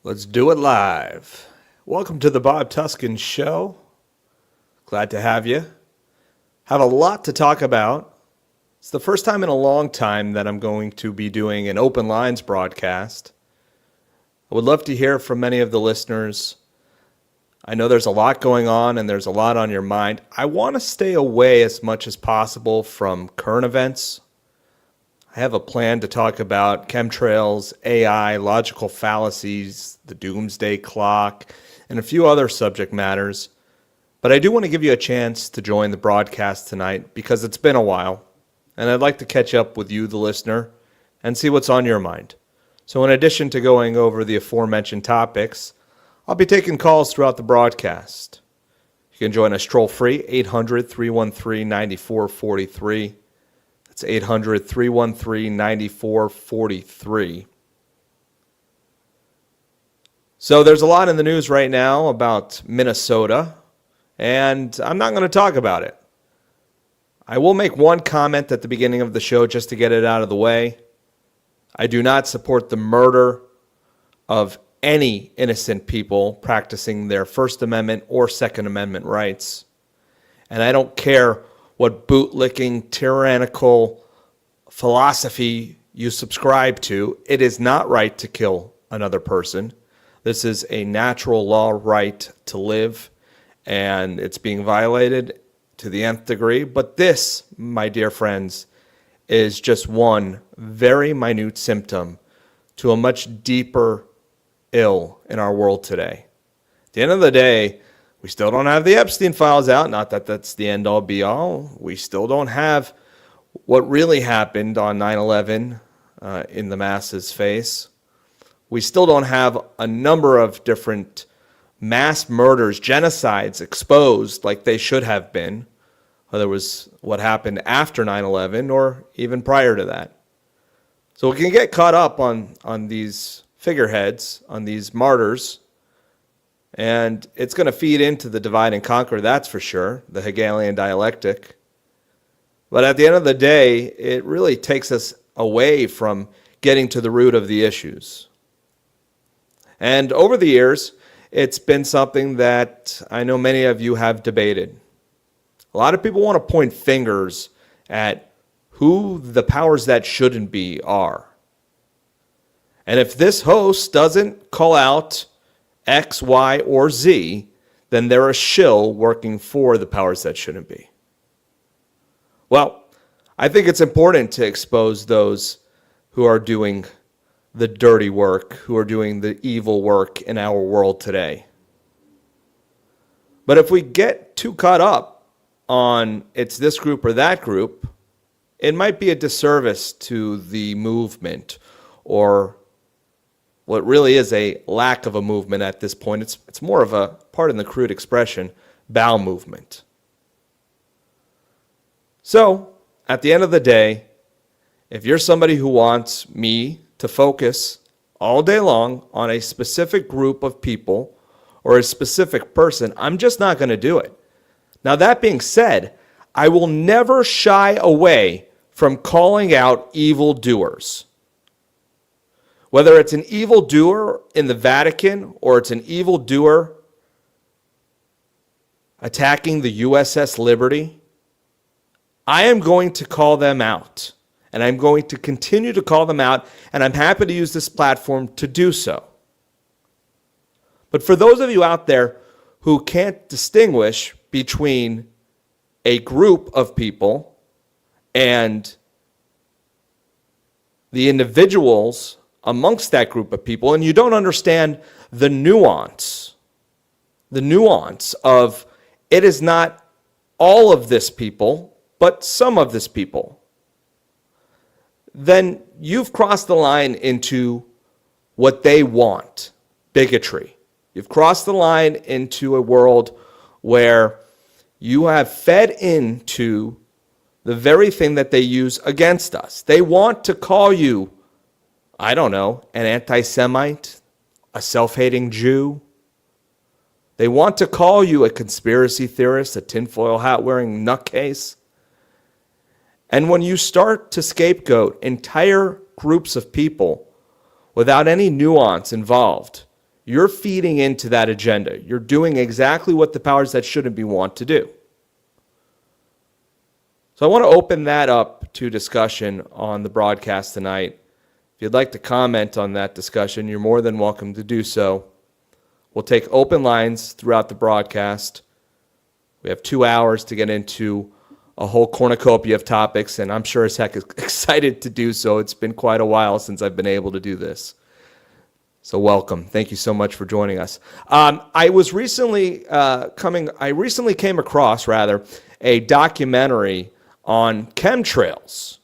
Let's do it live. Welcome to the Bob Tuskin Show. Glad to have you. Have a lot to talk about. It's the first time in a long time that I'm going to be doing an open lines broadcast. I would love to hear from many of the listeners. I know there's a lot going on and there's a lot on your mind. I want to stay away as much as possible from current events. I have a plan to talk about chemtrails, AI, logical fallacies, the doomsday clock, and a few other subject matters. But I do want to give you a chance to join the broadcast tonight because it's been a while, and I'd like to catch up with you, the listener, and see what's on your mind. So in addition to going over the aforementioned topics, I'll be taking calls throughout the broadcast. You can join us toll-free, 800-313-9443. It's 800-313-9443. So there's a lot in the news right now about Minnesota, and I'm not going to talk about it. I will make one comment at the beginning of the show just to get it out of the way. I do not support the murder of any innocent people practicing their First Amendment or Second Amendment rights. And I don't care what bootlicking, tyrannical philosophy you subscribe to. It is not right to kill another person. This is a natural law right to live, and it's being violated to the nth degree. But this, my dear friends, is just one very minute symptom to a much deeper ill in our world today. At the end of the day, we still don't have the Epstein files out. Not that that's the end all be all. We still don't have what really happened on 9/11 in the masses' face. We still don't have a number of different mass murders, genocides exposed like they should have been, whether it was what happened after 9/11 or even prior to that. So we can get caught up on these figureheads, on these martyrs, and it's going to feed into the divide and conquer, that's for sure, the Hegelian dialectic. But at the end of the day, it really takes us away from getting to the root of the issues. And over the years, it's been something that I know many of you have debated. A lot of people want to point fingers at who the powers that shouldn't be are. And if this host doesn't call out X, Y, or Z, then they're a shill working for the powers that shouldn't be. Well, I think it's important to expose those who are doing the dirty work, who are doing the evil work in our world today. But if we get too caught up on it's this group or that group, it might be a disservice to the movement, or what really is a lack of a movement at this point. It's more of a, pardon the crude expression, bowel movement. So, at the end of the day, if you're somebody who wants me to focus all day long on a specific group of people or a specific person, I'm just not going to do it. Now, that being said, I will never shy away from calling out evildoers. Whether it's an evildoer in the Vatican or it's an evildoer attacking the USS Liberty, I am going to call them out. And I'm going to continue to call them out, and I'm happy to use this platform to do so. But for those of you out there who can't distinguish between a group of people and the individuals amongst that group of people, and you don't understand the nuance of it is not all of this people, but some of this people, then you've crossed the line into what they want, bigotry. You've crossed the line into a world where you have fed into the very thing that they use against us. They want to call you, I don't know, an anti-Semite, a self-hating Jew. They want to call you a conspiracy theorist, a tinfoil hat-wearing nutcase. And when you start to scapegoat entire groups of people without any nuance involved, you're feeding into that agenda. You're doing exactly what the powers that shouldn't be want to do. So I want to open that up to discussion on the broadcast tonight. If you'd like to comment on that discussion, you're more than welcome to do so. We'll take open lines throughout the broadcast. We have 2 hours to get into a whole cornucopia of topics, and I'm sure as heck excited to do so. It's been quite a while since I've been able to do this. So welcome. Thank you so much for joining us. I recently came across a documentary on chemtrails.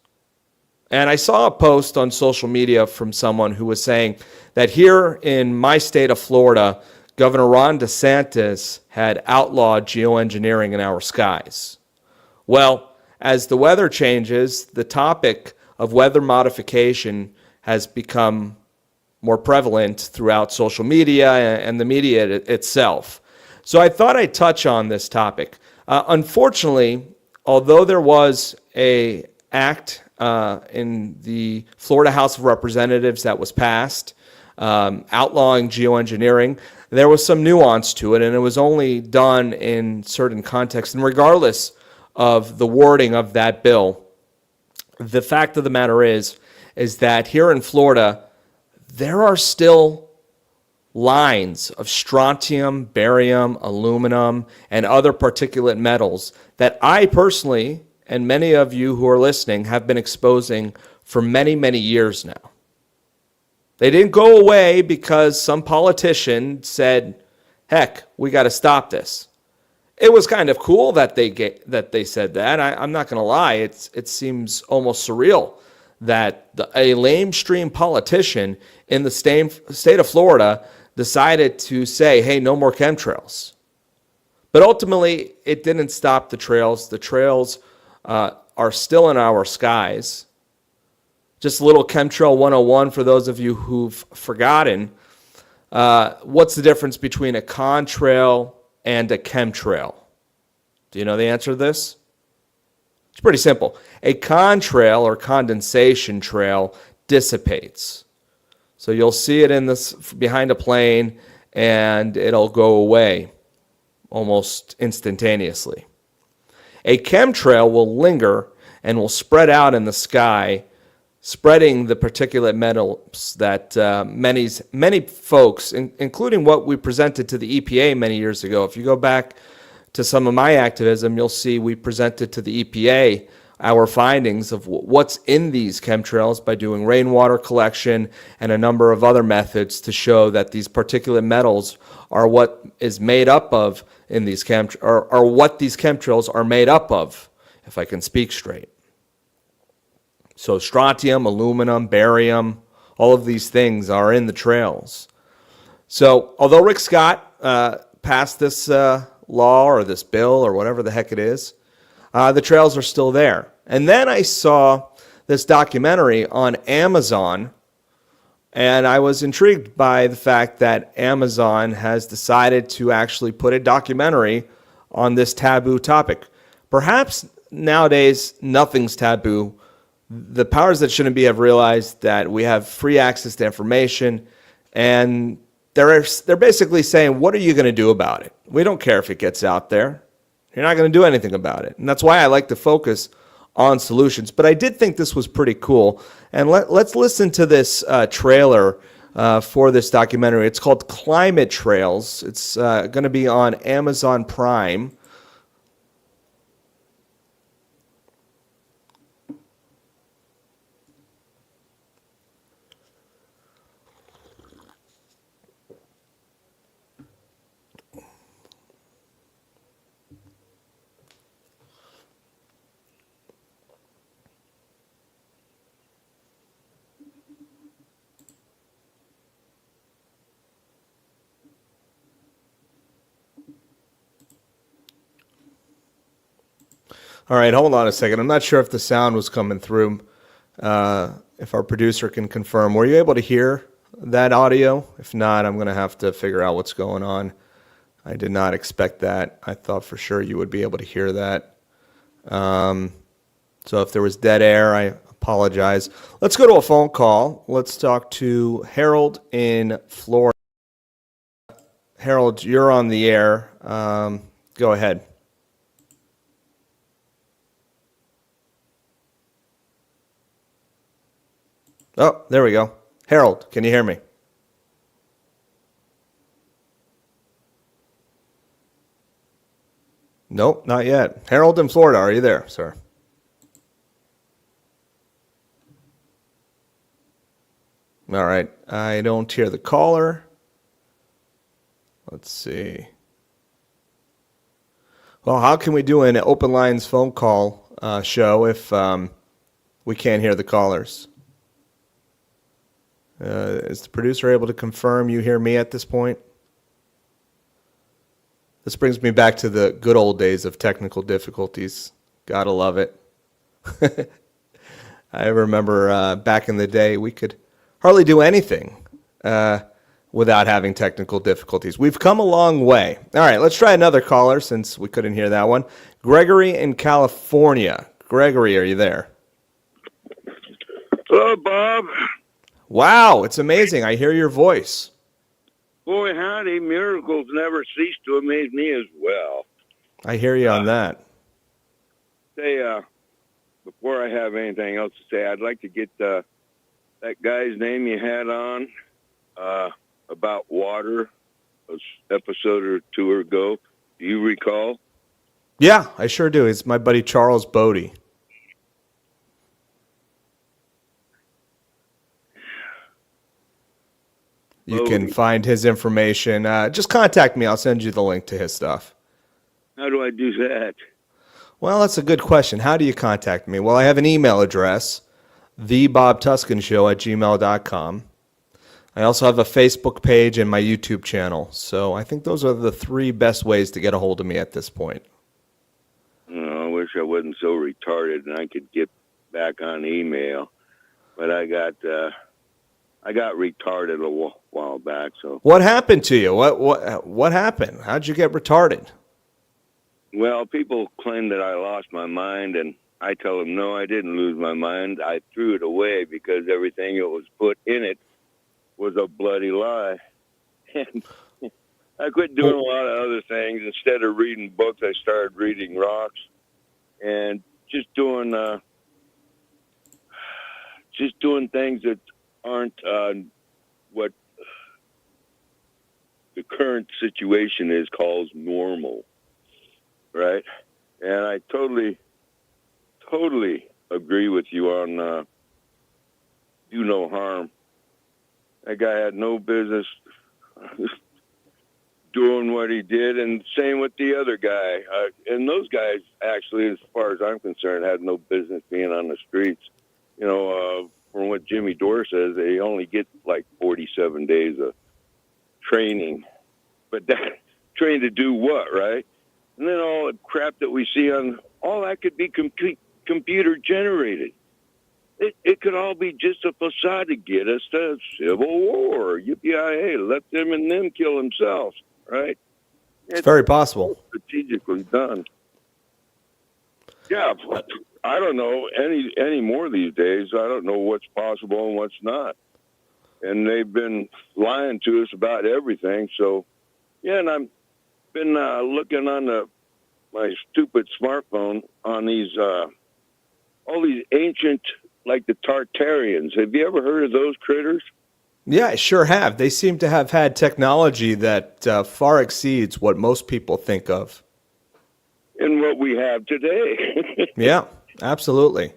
And I saw a post on social media from someone who was saying that here in my state of Florida, Governor Ron DeSantis had outlawed geoengineering in our skies. Well, as the weather changes, the topic of weather modification has become more prevalent throughout social media and the media itself. So I thought I'd touch on this topic. Unfortunately, although there was an act in the Florida House of Representatives that was passed outlawing geoengineering, there was some nuance to it, and it was only done in certain contexts. And regardless of the wording of that bill, the fact of the matter is that here in Florida, there are still lines of strontium, barium, aluminum, and other particulate metals that I personally, and many of you who are listening, have been exposing for many, many years now. They didn't go away because some politician said, heck, we got to stop this. It was kind of cool that they said that. I'm not going to lie. It seems almost surreal that a lamestream politician in the state of Florida decided to say, hey, no more chemtrails. But ultimately, it didn't stop the trails. The trails are still in our skies. Just a little chemtrail 101 for those of you who've forgotten. What's the difference between a contrail and a chemtrail? Do you know the answer to this? It's pretty simple. A contrail or condensation trail dissipates. So you'll see it behind a plane and it'll go away almost instantaneously. A chemtrail will linger and will spread out in the sky, spreading the particulate metals that many folks, including what we presented to the EPA many years ago. If you go back to some of my activism, you'll see we presented to the EPA our findings of what's in these chemtrails by doing rainwater collection and a number of other methods to show that these particulate metals are what is made up of in these or what these chemtrails are made up of, if I can speak straight. So strontium, aluminum, barium, all of these things are in the trails. So although Rick Scott passed this law or this bill or whatever the heck it is, the trails are still there. And then I saw this documentary on Amazon, and I was intrigued by the fact that Amazon has decided to actually put a documentary on this taboo topic. Perhaps nowadays nothing's taboo. The powers that shouldn't be have realized that we have free access to information, and they're basically saying, what are you going to do about it? We don't care if it gets out there. You're not going to do anything about it. And that's why I like to focus on solutions. But I did think this was pretty cool. And let's listen to this trailer for this documentary. It's called Climate Trails. It's going to be on Amazon Prime. All right, hold on a second. I'm not sure if the sound was coming through. If our producer can confirm. Were you able to hear that audio? If not, I'm going to have to figure out what's going on. I did not expect that. I thought for sure you would be able to hear that. So if there was dead air, I apologize. Let's go to a phone call. Let's talk to Harold in Florida. Harold, you're on the air. Go ahead. Oh, there we go. Harold, can you hear me? Nope, not yet. Harold in Florida, are you there, sir? All right. I don't hear the caller. Let's see. Well, how can we do an open lines phone call show if we can't hear the callers? Is the producer able to confirm you hear me at this point? This brings me back to the good old days of technical difficulties. Gotta love it. I remember back in the day, we could hardly do anything without having technical difficulties. We've come a long way. All right, let's try another caller since we couldn't hear that one. Gregory in California. Gregory, are you there? Hello, Bob. Wow, it's amazing. I hear your voice. Boy, howdy, miracles never cease to amaze me as well. I hear you on that. Say, before I have anything else to say, I'd like to get that guy's name you had on about water, an episode or two ago. Do you recall? Yeah, I sure do. It's my buddy Charles Bodie. You can find his information. Just contact me. I'll send you the link to his stuff. How do I do that? Well, that's a good question. How do you contact me? Well, I have an email address, thebobtuskinshow@gmail.com. I also have a Facebook page and my YouTube channel. So I think those are the three best ways to get a hold of me at this point. I wish I wasn't so retarded and I could get back on email. But I got retarded a while back. So what happened to you? What happened? How'd you get retarded? Well, people claim that I lost my mind, and I tell them, no, I didn't lose my mind. I threw it away because everything that was put in it was a bloody lie. And I quit doing a lot of other things. Instead of reading books, I started reading rocks and just doing things that aren't what the current situation is calls normal. Right, and I totally agree with you on do no harm. That guy had no business doing what he did, and same with the other guy. And those guys, actually, as far as I'm concerned, had no business being on the streets. You know, from what Jimmy Dore says, they only get like 47 days of training, but that trained to do what, right? And then all the crap that we see on, all that could be computer generated. It could all be just a facade to get us to civil war. Yippee-yi-hey, let them and them kill themselves, right? It's very possible. Strategically done. Yeah, I don't know any more these days. I don't know what's possible and what's not. And they've been lying to us about everything. So, yeah, and I'm been looking on my stupid smartphone on these all these ancient, like the Tartarians. Have you ever heard of those critters? Yeah, I sure have. They seem to have had technology that far exceeds what most people think of. And what we have today. Yeah, absolutely.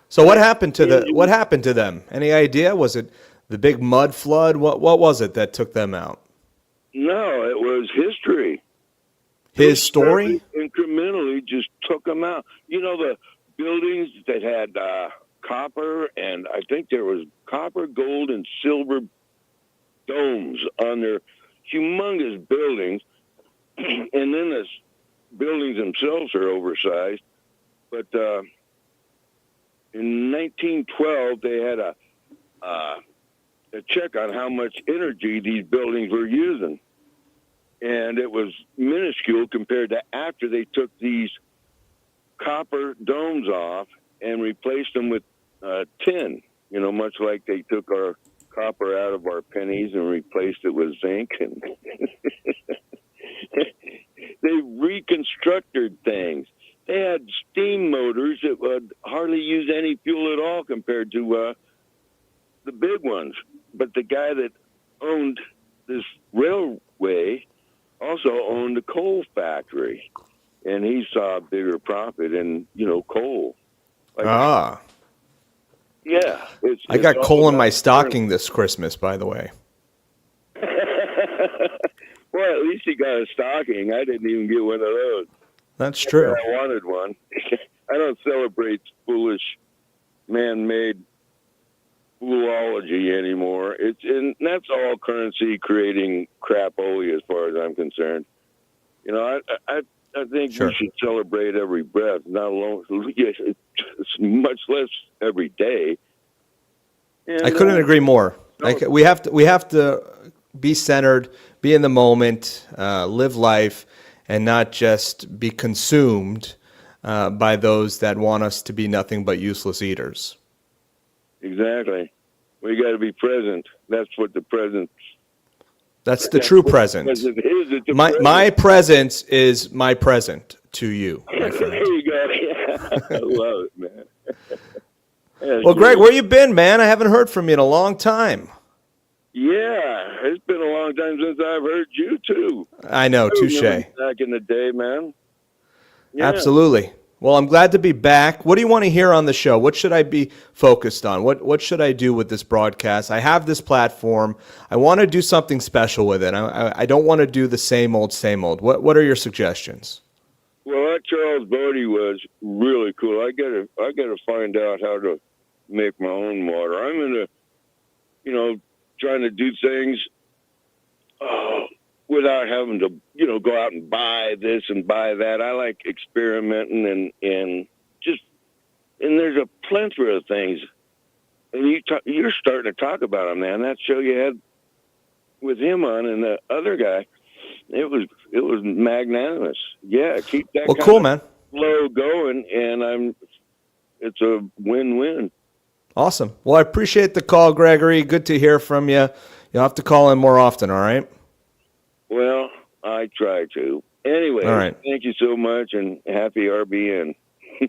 So what happened to them? Any idea? Was it the big mud flood? What was it that took them out? No, it was history. His story? Incrementally just took them out. You know, the buildings that had copper, and I think there was copper, gold, and silver domes on their humongous buildings. And then the buildings themselves are oversized. But in 1912, they had a check on how much energy these buildings were using. And it was minuscule compared to after they took these copper domes off and replaced them with tin, you know, much like they took our copper out of our pennies and replaced it with zinc. And they reconstructed things. They had steam motors that would hardly use any fuel at all compared to the big ones. But the guy that owned this railway also owned a coal factory, and he saw a bigger profit in, coal. Yeah. I got coal in my stocking this Christmas, by the way. Well, at least he got a stocking. I didn't even get one of those. That's true. I wanted one. I don't celebrate foolish, man-made foolology anymore. And that's all currency creating crapoly as far as I'm concerned. I think we should celebrate every breath, not alone, much less every day. And, I couldn't agree more. We have to be centered, be in the moment, live life, and not just be consumed by those that want us to be nothing but useless eaters. Exactly. We got to be present. That's what the present. That's the true present. My presence is my present to you, my friend. There you go. Yeah. I love it, man. Well, Greg, where you been, man? I haven't heard from you in a long time. Yeah, it's been a long time since I've heard you, too. I know, touche. Back in the day, man. Yeah. Absolutely. Well, I'm glad to be back. What do you want to hear on the show? What should I be focused on? What should I do with this broadcast? I have this platform. I want to do something special with it. I don't want to do the same old, same old. What are your suggestions? Well, that Charles Bodie was really cool. I gotta find out how to make my own water. I'm into, trying to do things without having to, go out and buy this and buy that. I like experimenting and there's a plethora of things. And you're starting to talk about them, man. That show you had with him on and the other guy, it was magnanimous. Yeah, keep that cool, man. flow going, and it's a win-win. Awesome. Well, I appreciate the call, Gregory. Good to hear from you. You'll have to call in more often, all right? Well, I try to. Anyway, all right. Thank you so much, and happy RBN.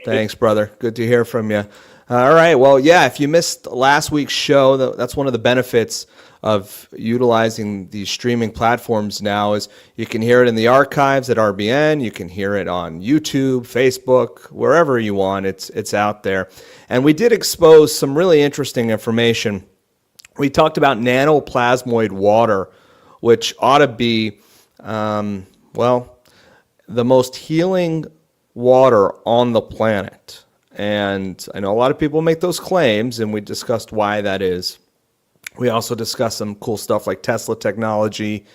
Thanks, brother. Good to hear from you. All right. Well, yeah, if you missed last week's show, that's one of the benefits of utilizing these streaming platforms now is you can hear it in the archives at RBN. You can hear it on YouTube, Facebook, wherever you want. It's out there. And we did expose some really interesting information. We talked about nanoplasmoid water, which ought to be, the most healing water on the planet. And I know a lot of people make those claims, and we discussed why that is. We also discussed some cool stuff like Tesla technology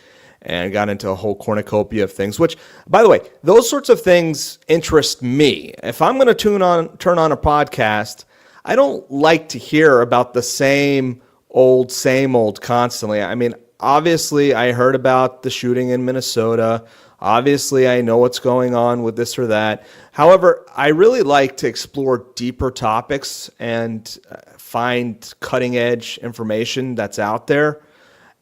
and got into a whole cornucopia of things, which, by the way, those sorts of things interest me. If I'm going to turn on a podcast, I don't like to hear about the same old constantly. I mean, obviously, I heard about the shooting in Minnesota. Obviously, I know what's going on with this or that. However, I really like to explore deeper topics and find cutting-edge information that's out there.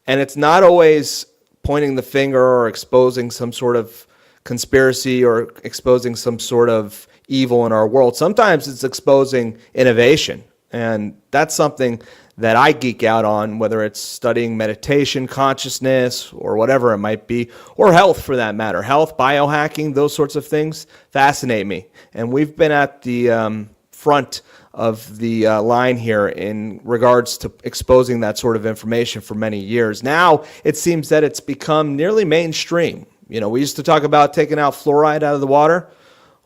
And it's not always pointing the finger or exposing some sort of conspiracy or exposing some sort of evil in our world. Sometimes it's exposing innovation. And that's something that I geek out on, whether it's studying meditation, consciousness, or whatever it might be, or health for that matter. Health, biohacking, those sorts of things fascinate me. And we've been at the front of the line here in regards to exposing that sort of information for many years. Now, it seems that it's become nearly mainstream. We used to talk about taking out fluoride out of the water.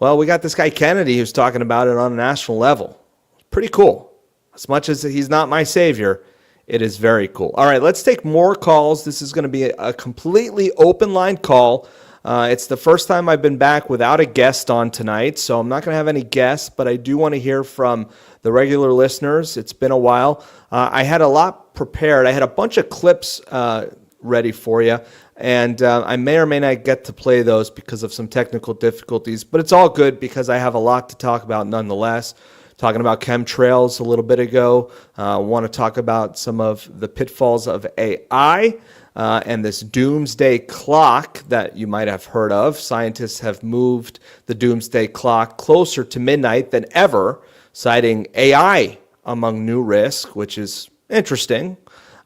Well, we got this guy Kennedy who's talking about it on a national level. Pretty cool. As much as he's not my savior, it is very cool. All right, let's take more calls. This is going to be a completely open line call. It's the first time I've been back without a guest on tonight, so I'm not going to have any guests, but I do want to hear from the regular listeners. It's been a while. I had a lot prepared. I had a bunch of clips ready for you, and I may or may not get to play those because of some technical difficulties, but it's all good because I have a lot to talk about nonetheless. talking about chemtrails a little bit ago. Want to talk about some of the pitfalls of AI and this doomsday clock that you might have heard of. Scientists have moved the doomsday clock closer to midnight than ever, citing AI among new risks, which is interesting.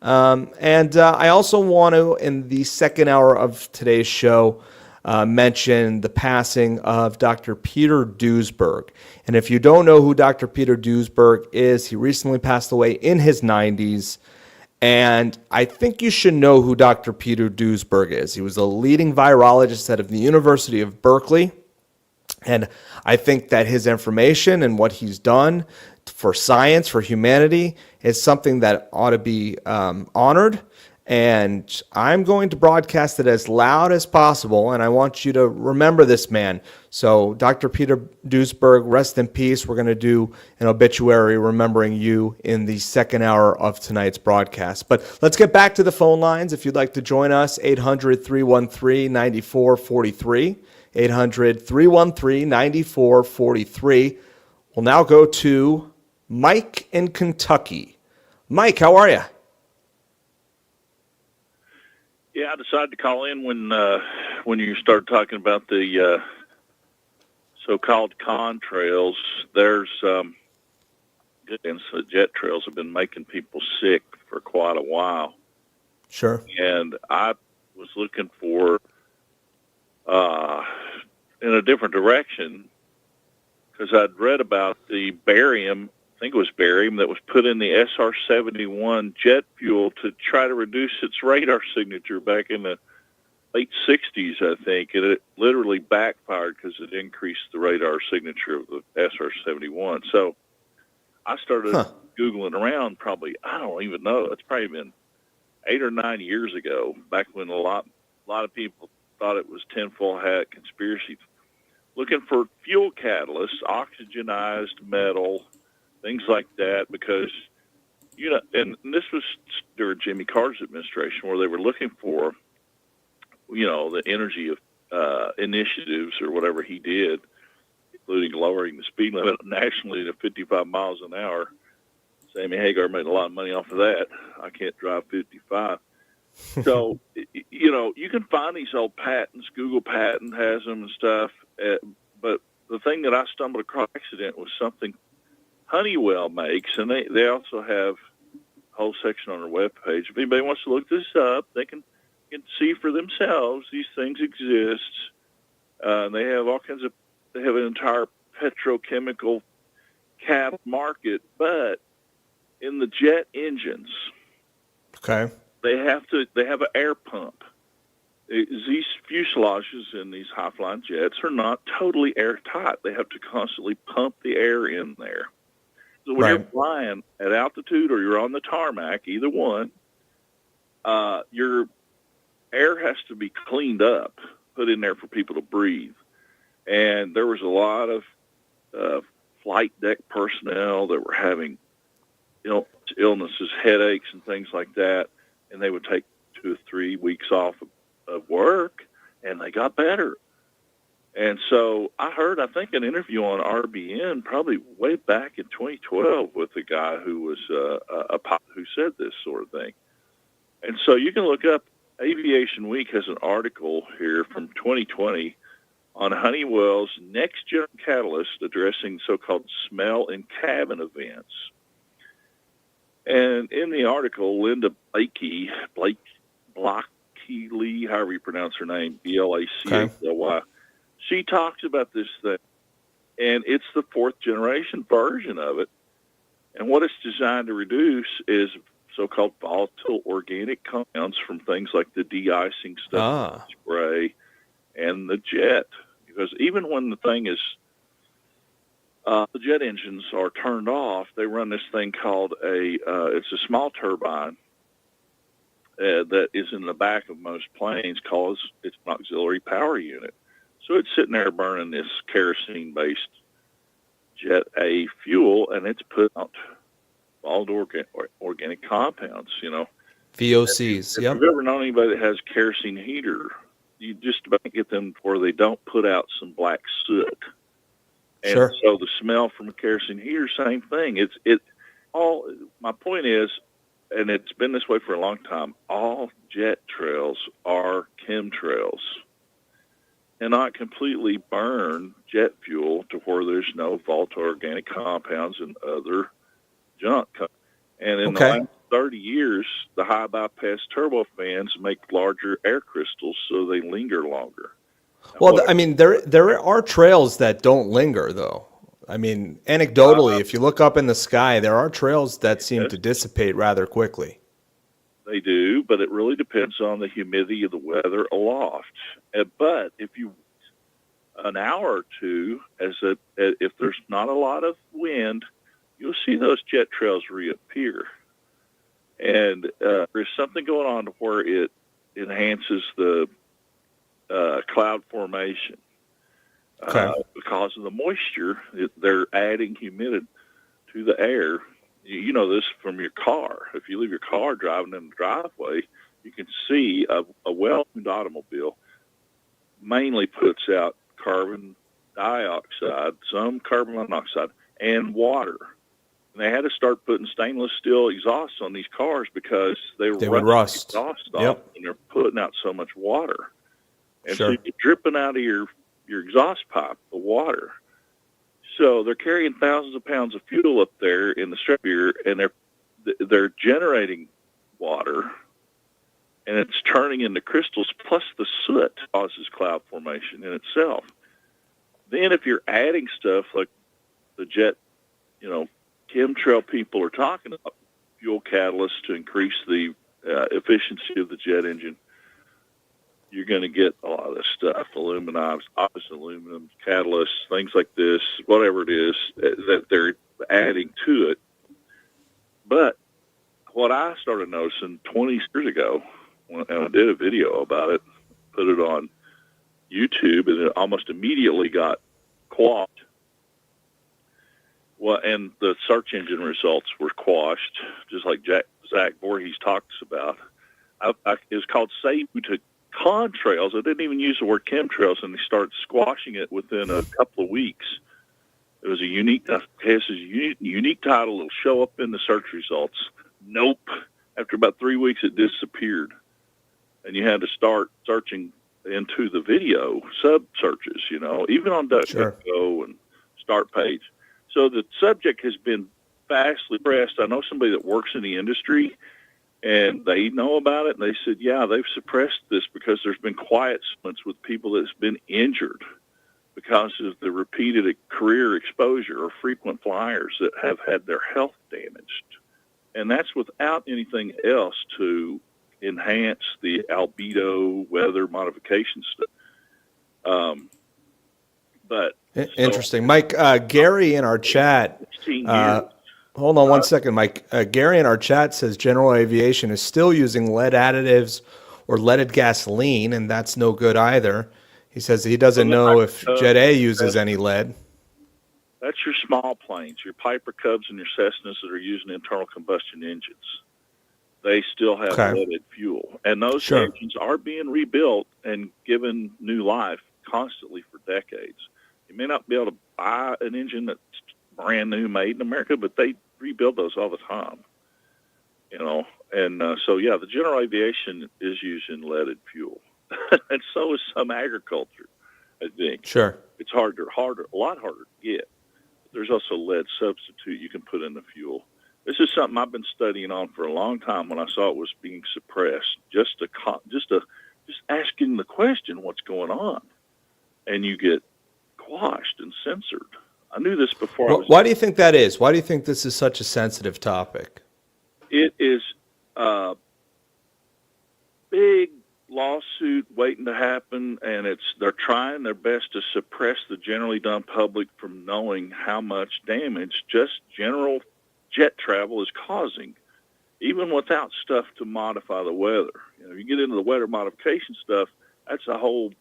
And I also want to, in the second hour of today's show, mention the passing of Dr. Peter Duesberg. And if you don't know who Dr. Peter Duesberg is, he recently passed away in his 90s. And I think you should know who Dr. Peter Duesberg is. He was a leading virologist out of the University of Berkeley. And I think that his information and what he's done for science, for humanity, is something that ought to be honored. And I'm going to broadcast it as loud as possible, and I want you to remember this man. So, Dr. Peter Duesberg, rest in peace. We're going to do an obituary remembering you in the second hour of tonight's broadcast. But let's get back to the phone lines. If you'd like to join us, 800-313-9443. 800-313-9443. We'll now go to Mike in Kentucky. Mike, how are you? Yeah, I decided to call in when you started talking about the so-called contrails. There's good incident. Jet trails have been making people sick for quite a while. Sure. And I was looking for in a different direction because I'd read about the barium. I think it was barium that was put in the SR-71 jet fuel to try to reduce its radar signature back in the late 60s, I think. And it literally backfired because it increased the radar signature of the SR-71. So I started Googling around probably, I don't even know, it's probably been 8 or 9 years ago, back when a lot of people thought it was tinfoil hat conspiracy, looking for fuel catalysts, oxygenized metal, things like that, because, and this was during Jimmy Carter's administration where they were looking for, the energy of initiatives or whatever he did, including lowering the speed limit nationally to 55 miles an hour. Sammy Hagar made a lot of money off of that. I can't drive 55. So, you can find these old patents. Google Patent has them and stuff. But the thing that I stumbled across by accident was something Honeywell makes, and they also have a whole section on their webpage. If anybody wants to look this up, they can see for themselves these things exist. They have they have an entire petrochemical cap market, but in the jet engines, okay, they have an air pump. These fuselages in these high-flying jets are not totally airtight. They have to constantly pump the air in there. So when you're flying at altitude or you're on the tarmac, either one, your air has to be cleaned up, put in there for people to breathe. And there was a lot of flight deck personnel that were having illnesses, headaches, and things like that, and they would take 2 or 3 weeks off of work, and they got better. And so I think, an interview on RBN probably way back in 2012 with a guy who was a pilot who said this sort of thing. And so you can look up, Aviation Week has an article here from 2020 on Honeywell's next-gen catalyst addressing so-called smell in cabin events. And in the article, Linda Blakely, however you pronounce her name, Blachly, she talks about this thing, and it's the 4th-generation version of it. And what it's designed to reduce is so-called volatile organic compounds from things like the de-icing stuff, spray, and the jet. Because even when the thing is, the jet engines are turned off, they run this thing called it's a small turbine that is in the back of most planes, called it's an auxiliary power unit. So it's sitting there burning this kerosene-based Jet A fuel, and it's put out all the organic compounds, VOCs, If you've ever known anybody that has kerosene heater, you just about get them where they don't put out some black soot. And Sure. so the smell from a kerosene heater, same thing. All. My point is, and it's been this way for a long time. All jet trails are chemtrails. Cannot completely burn jet fuel to where there's no volatile organic compounds and other junk. And in the Okay. last 30 years, the high bypass turbofans make larger air crystals so they linger longer. Well, I mean, there are trails that don't linger, though. I mean, anecdotally, if you look up in the sky, there are trails that seem to dissipate rather quickly. They do, but it really depends on the humidity of the weather aloft. But if you an hour or two, if there's not a lot of wind, you'll see those jet trails reappear. And there's something going on where it enhances the cloud formation. Okay. Because of the moisture, they're adding humidity to the air. You know this from your car. If you leave your car driving in the driveway, you can see a well-tuned automobile mainly puts out carbon dioxide, some carbon monoxide, and water. And they had to start putting stainless steel exhausts on these cars because they would rust. Exhaust off, Yep. and they're putting out so much water. And Sure. so you're dripping out of your exhaust pipe, the water. So they're carrying thousands of pounds of fuel up there in the stratosphere, and they're generating water, and it's turning into crystals. Plus, the soot causes cloud formation in itself. Then, if you're adding stuff like the jet, chemtrail people are talking about fuel catalysts to increase the efficiency of the jet engine, you're going to get a lot of this stuff, aluminum, catalysts, things like this, whatever it is that they're adding to it. But what I started noticing 20 years ago, and I did a video about it, put it on YouTube, and it almost immediately got quashed. Well, and the search engine results were quashed, just like Zach Voorhees talks about. It was called Save to Contrails. I didn't even use the word chemtrails, and they started squashing it within a couple of weeks. It was a unique title. It'll show up in the search results. Nope. After about 3 weeks, it disappeared, and you had to start searching into the video sub-searches, even on DuckDuckGo and Start Page. So the subject has been vastly pressed. I know somebody that works in the industry, and they know about it, and they said, yeah, they've suppressed this because there's been quiet splits with people that's been injured because of the repeated career exposure or frequent flyers that have had their health damaged. And that's without anything else to enhance the albedo weather modification stuff. Interesting. Mike, Gary in our chat, 16 years. hold on 1 second, Mike. Gary in our chat says General Aviation is still using lead additives or leaded gasoline, and that's no good either. He says he doesn't know if Jet A uses any lead. That's your small planes, your Piper Cubs and your Cessnas that are using internal combustion engines. They still have leaded fuel. And those engines are being rebuilt and given new life constantly for decades. You may not be able to buy an engine that's brand new made in America, but they rebuild those all the time. So the general aviation is using leaded fuel. And so is some agriculture, I think. Sure. It's a lot harder to get. There's also lead substitute you can put in the fuel. This is something I've been studying on for a long time when I saw it was being suppressed. Just asking the question, what's going on? And you get quashed and censored. I knew this before. Why do you think that is? Why do you think this is such a sensitive topic? It is a big lawsuit waiting to happen, and they're trying their best to suppress the generally dumb public from knowing how much damage just general jet travel is causing, even without stuff to modify the weather. You get into the weather modification stuff, that's a whole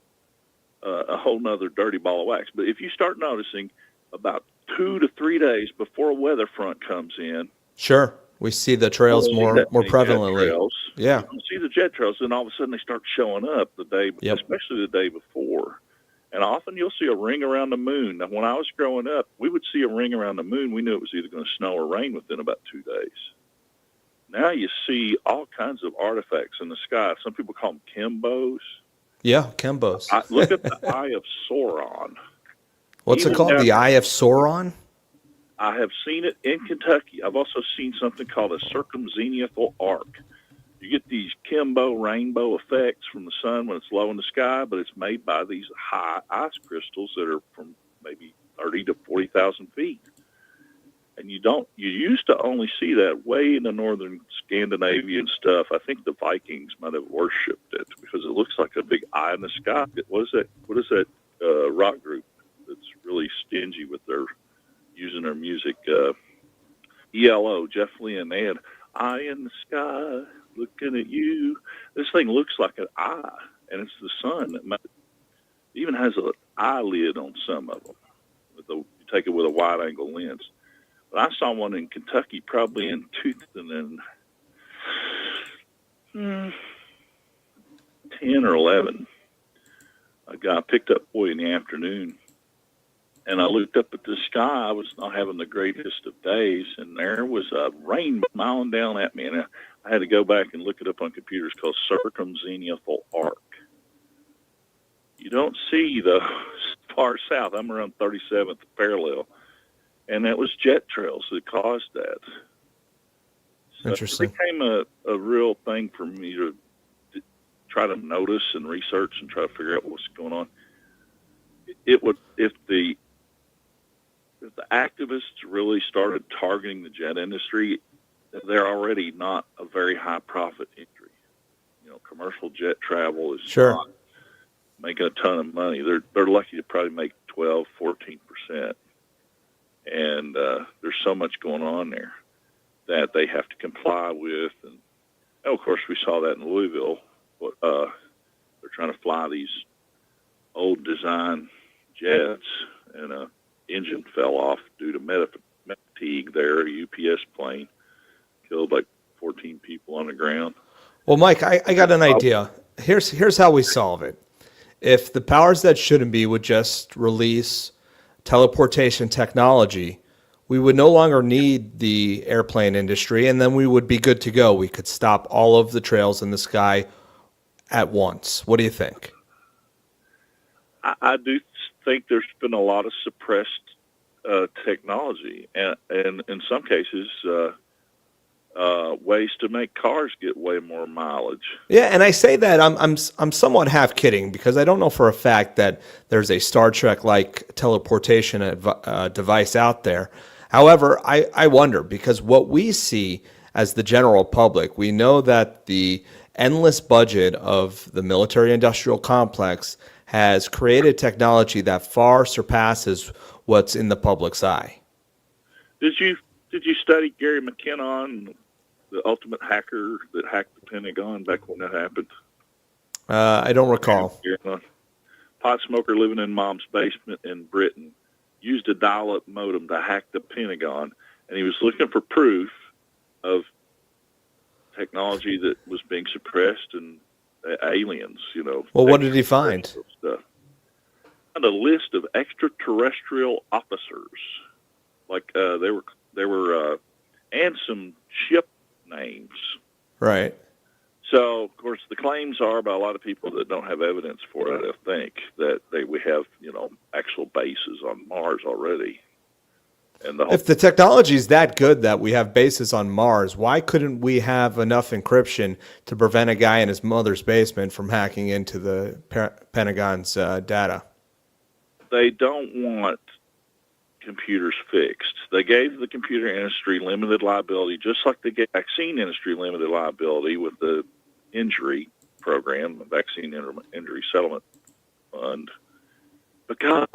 nother dirty ball of wax. But if you start noticing about 2 to 3 days before a weather front comes in, sure, we see the trails more prevalently. Yeah, you see the jet trails, and all of a sudden they start showing up the day, especially the day before. And often you'll see a ring around the moon. Now, when I was growing up, we would see a ring around the moon. We knew it was either going to snow or rain within about 2 days. Now you see all kinds of artifacts in the sky. Some people call them Kimbos. Yeah, Kembos. Look at the Eye of Sauron. What's it Even called? down The Eye of Sauron? I have seen it in Kentucky. I've also seen something called a circumzenithal arc. You get these Kimbo rainbow effects from the sun when it's low in the sky, but it's made by these high ice crystals that are from maybe 30 to 40,000 feet. And you used to only see that way in the northern Scandinavian stuff. I think the Vikings might have worshipped it because it looks like a big eye in the sky. What is that rock group that's really stingy with their using their music? ELO, Jeff Lynne, they had Eye in the Sky, looking at you. This thing looks like an eye, and it's the sun. It even has an eyelid on some of them. You take it with a wide-angle lens. But I saw one in Kentucky probably in 2010 or 11. A guy picked up boy in the afternoon, and I looked up at the sky. I was not having the greatest of days, and there was a rainbow smiling down at me, and I had to go back and look it up on computers called circumzenithal arc. You don't see the far south. I'm around 37th parallel, and that was jet trails that caused that. So Interesting. it became a real thing for me to try to notice and research and try to figure out what's going on. It would, if the activists really started targeting the jet industry, they're already not a very high profit industry. Commercial jet travel is not making a ton of money. They're lucky to probably make 12, 14%. And there's so much going on there that they have to comply with. And of course, we saw that in Louisville. They're trying to fly these old design jets, and an engine fell off due to fatigue there. A UPS plane killed like 14 people on the ground. Well, Mike, I got an idea. Here's how we solve it. If the powers that shouldn't be would just release teleportation technology, we would no longer need the airplane industry, and then we would be good to go. We could stop all of the trails in the sky at once. What do you think? I do think there's been a lot of suppressed technology, and in some cases, ways to make cars get way more mileage. Yeah, and I say that I'm somewhat half kidding because I don't know for a fact that there's a Star Trek-like teleportation device out there. However, I wonder because what we see as the general public, we know that the endless budget of the military-industrial complex has created technology that far surpasses what's in the public's eye. Did you study Gary McKinnon, the ultimate hacker that hacked the Pentagon back when that happened? I don't recall. Pot smoker living in mom's basement in Britain used a dial-up modem to hack the Pentagon, and he was looking for proof of technology that was being suppressed and aliens, Well, what did he find? Stuff. And a list of extraterrestrial officers, like they were, and some ship names. Right. So, of course, the claims are by a lot of people that don't have evidence for it, I think, that we have, actual bases on Mars already. And if the technology is that good that we have bases on Mars, why couldn't we have enough encryption to prevent a guy in his mother's basement from hacking into the Pentagon's data? They don't want computers fixed. They gave the computer industry limited liability, just like they gave the vaccine industry limited liability with the injury program, the Vaccine Injury Settlement Fund. But God,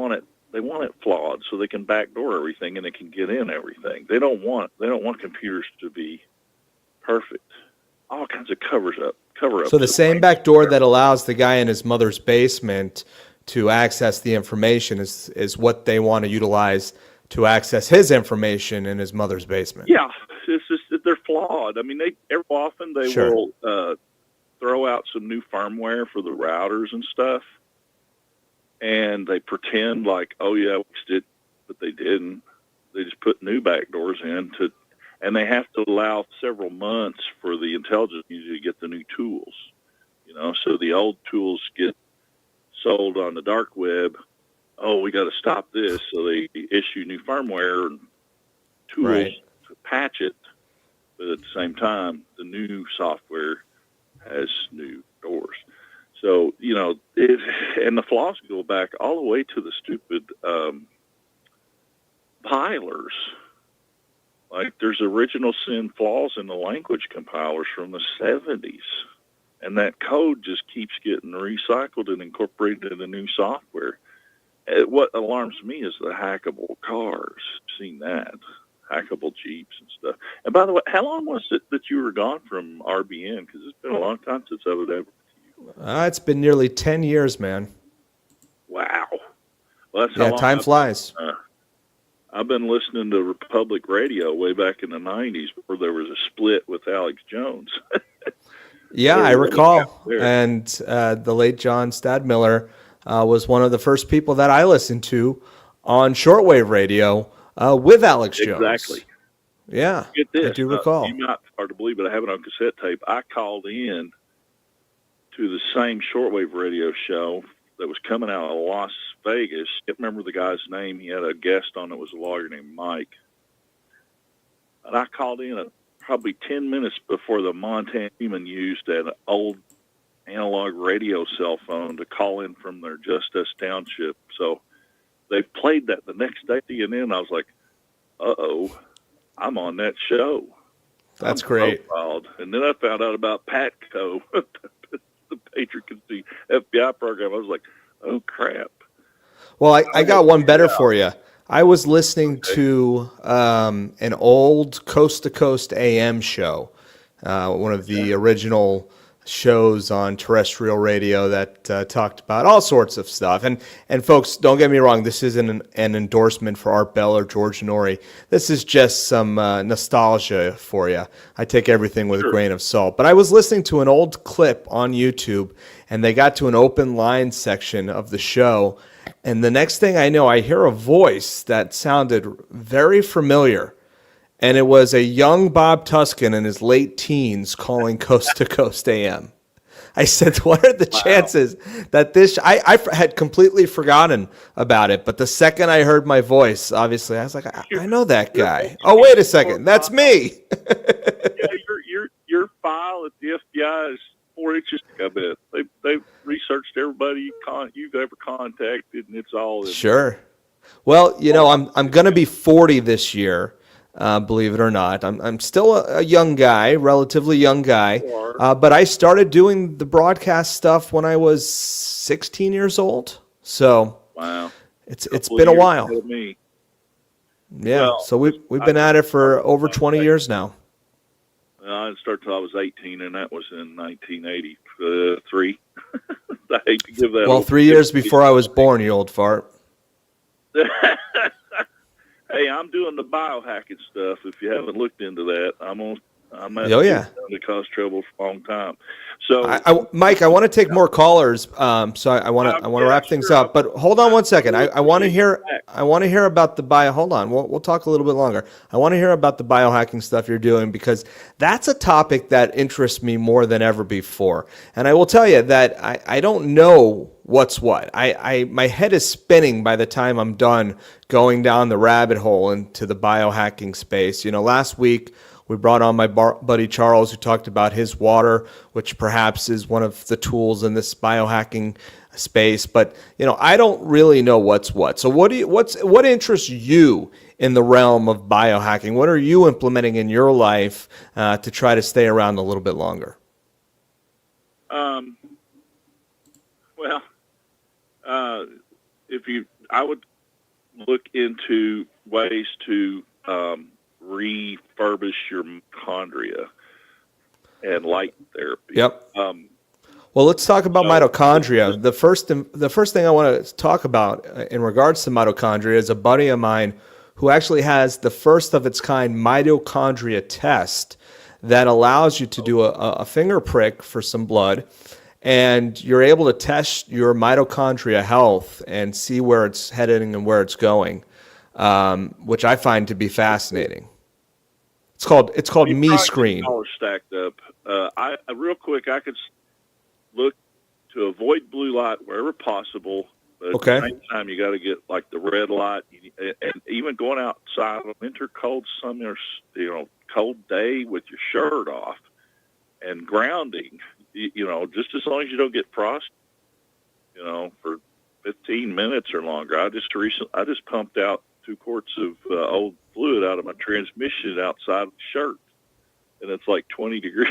they want it flawed so they can backdoor everything and they can get in everything. They don't want computers to be perfect. All kinds of cover-ups. So the same backdoor that allows the guy in his mother's basement to access the information is what they want to utilize to access his information in his mother's basement. Yeah, it's just that they're flawed. I mean, every often they will throw out some new firmware for the routers and stuff, and they pretend like, oh yeah, we fixed it, but they didn't. They just put new back doors in and they have to allow several months for the intelligence community to get the new tools. So the old tools get sold on the dark web. Oh, we got to stop this. So they issue new firmware and tools to patch it. But at the same time, the new software has new doors. So, and the flaws go back all the way to the stupid compilers. Like there's original sin flaws in the language compilers from the 70s. And that code just keeps getting recycled and incorporated into new software. What alarms me is the hackable cars. I've seen that. Hackable Jeeps and stuff. And by the way, how long was it that you were gone from RBN? Because it's been a long time since I was ever with you. It's been nearly 10 years, man. Wow. Well, that's how long time flies. I've been listening to Republic Radio way back in the 90s before there was a split with Alex Jones. Yeah, I recall. And the late John Stadmiller was one of the first people that I listened to on shortwave radio with Alex Jones. Exactly. Yeah, Get this. I do recall. You might hard to believe, but I have it on cassette tape. I called in to the same shortwave radio show that was coming out of Las Vegas. I can't remember the guy's name. He had a guest on that was a lawyer named Mike. And I called in probably 10 minutes before the Montana human used an old analog radio cell phone to call in from their Justice Township. So they played that the next day, and then I was like, uh-oh, I'm on that show. That's great. Profiled. And then I found out about PATCO, the Patriot FBI program. I was like, oh, crap. Well, I got one better for you. I was listening to an old Coast to Coast AM show, one of the original shows on terrestrial radio that talked about all sorts of stuff. And folks, don't get me wrong, this isn't an endorsement for Art Bell or George Norrie. This is just some nostalgia for you. I take everything with a grain of salt. But I was listening to an old clip on YouTube, and they got to an open line section of the show. And the next thing I know, I hear a voice that sounded very familiar. And it was a young Bob Tuskin in his late teens calling Coast to Coast AM. I said, what are the chances that this... I had completely forgotten about it, but the second I heard my voice, obviously, I was like, I know that guy. Oh, wait a second. That's me. Your file at the FBI is 4 inches. I bet. They've researched everybody you've ever contacted, and it's all in. Sure. Well, I'm going to be 40 this year. Believe it or not, I'm still a young guy, relatively young guy, but I started doing the broadcast stuff when I was 16 years old. So wow, it's been a while. Me. Yeah, well, so we've been at it for over 20 years now. I started till I was 18, and that was in 1983. I hate to give that. Well, 3 years before I was born, you old fart. Hey, I'm doing the biohacking stuff. If you haven't looked into that, I'm to cause trouble for a long time. So, Mike, I want to take more callers. So I want to wrap things up. But hold on one second. I want to hear about the bio. Hold on. We'll talk a little bit longer. I want to hear about the biohacking stuff you're doing, because that's a topic that interests me more than ever before. And I will tell you that I don't know what's what. My head is spinning by the time I'm done going down the rabbit hole into the biohacking space. Last week we brought on my buddy Charles, who talked about his water, which perhaps is one of the tools in this biohacking space. But I don't really know what's what. So what interests you in the realm of biohacking? What are you implementing in your life to try to stay around a little bit longer? I would look into ways to refurbish your mitochondria and light therapy. Yep. Well, let's talk about mitochondria. The first thing I want to talk about in regards to mitochondria is a buddy of mine who actually has the first of its kind mitochondria test that allows you to do a finger prick for some blood. and you're able to test your mitochondria health and see where it's heading and where it's going, which I find to be fascinating. It's called Me Screen. All stacked up. I real quick, I could look to avoid blue light wherever possible. But Okay. at the same time, you got to get like the red light, and even going outside on a winter cold summer, cold day with your shirt off and grounding. Just as long as you don't get frost, for 15 minutes or longer. I just pumped out 2 quarts of old fluid out of my transmission outside of the shirt, and it's like 20 degrees.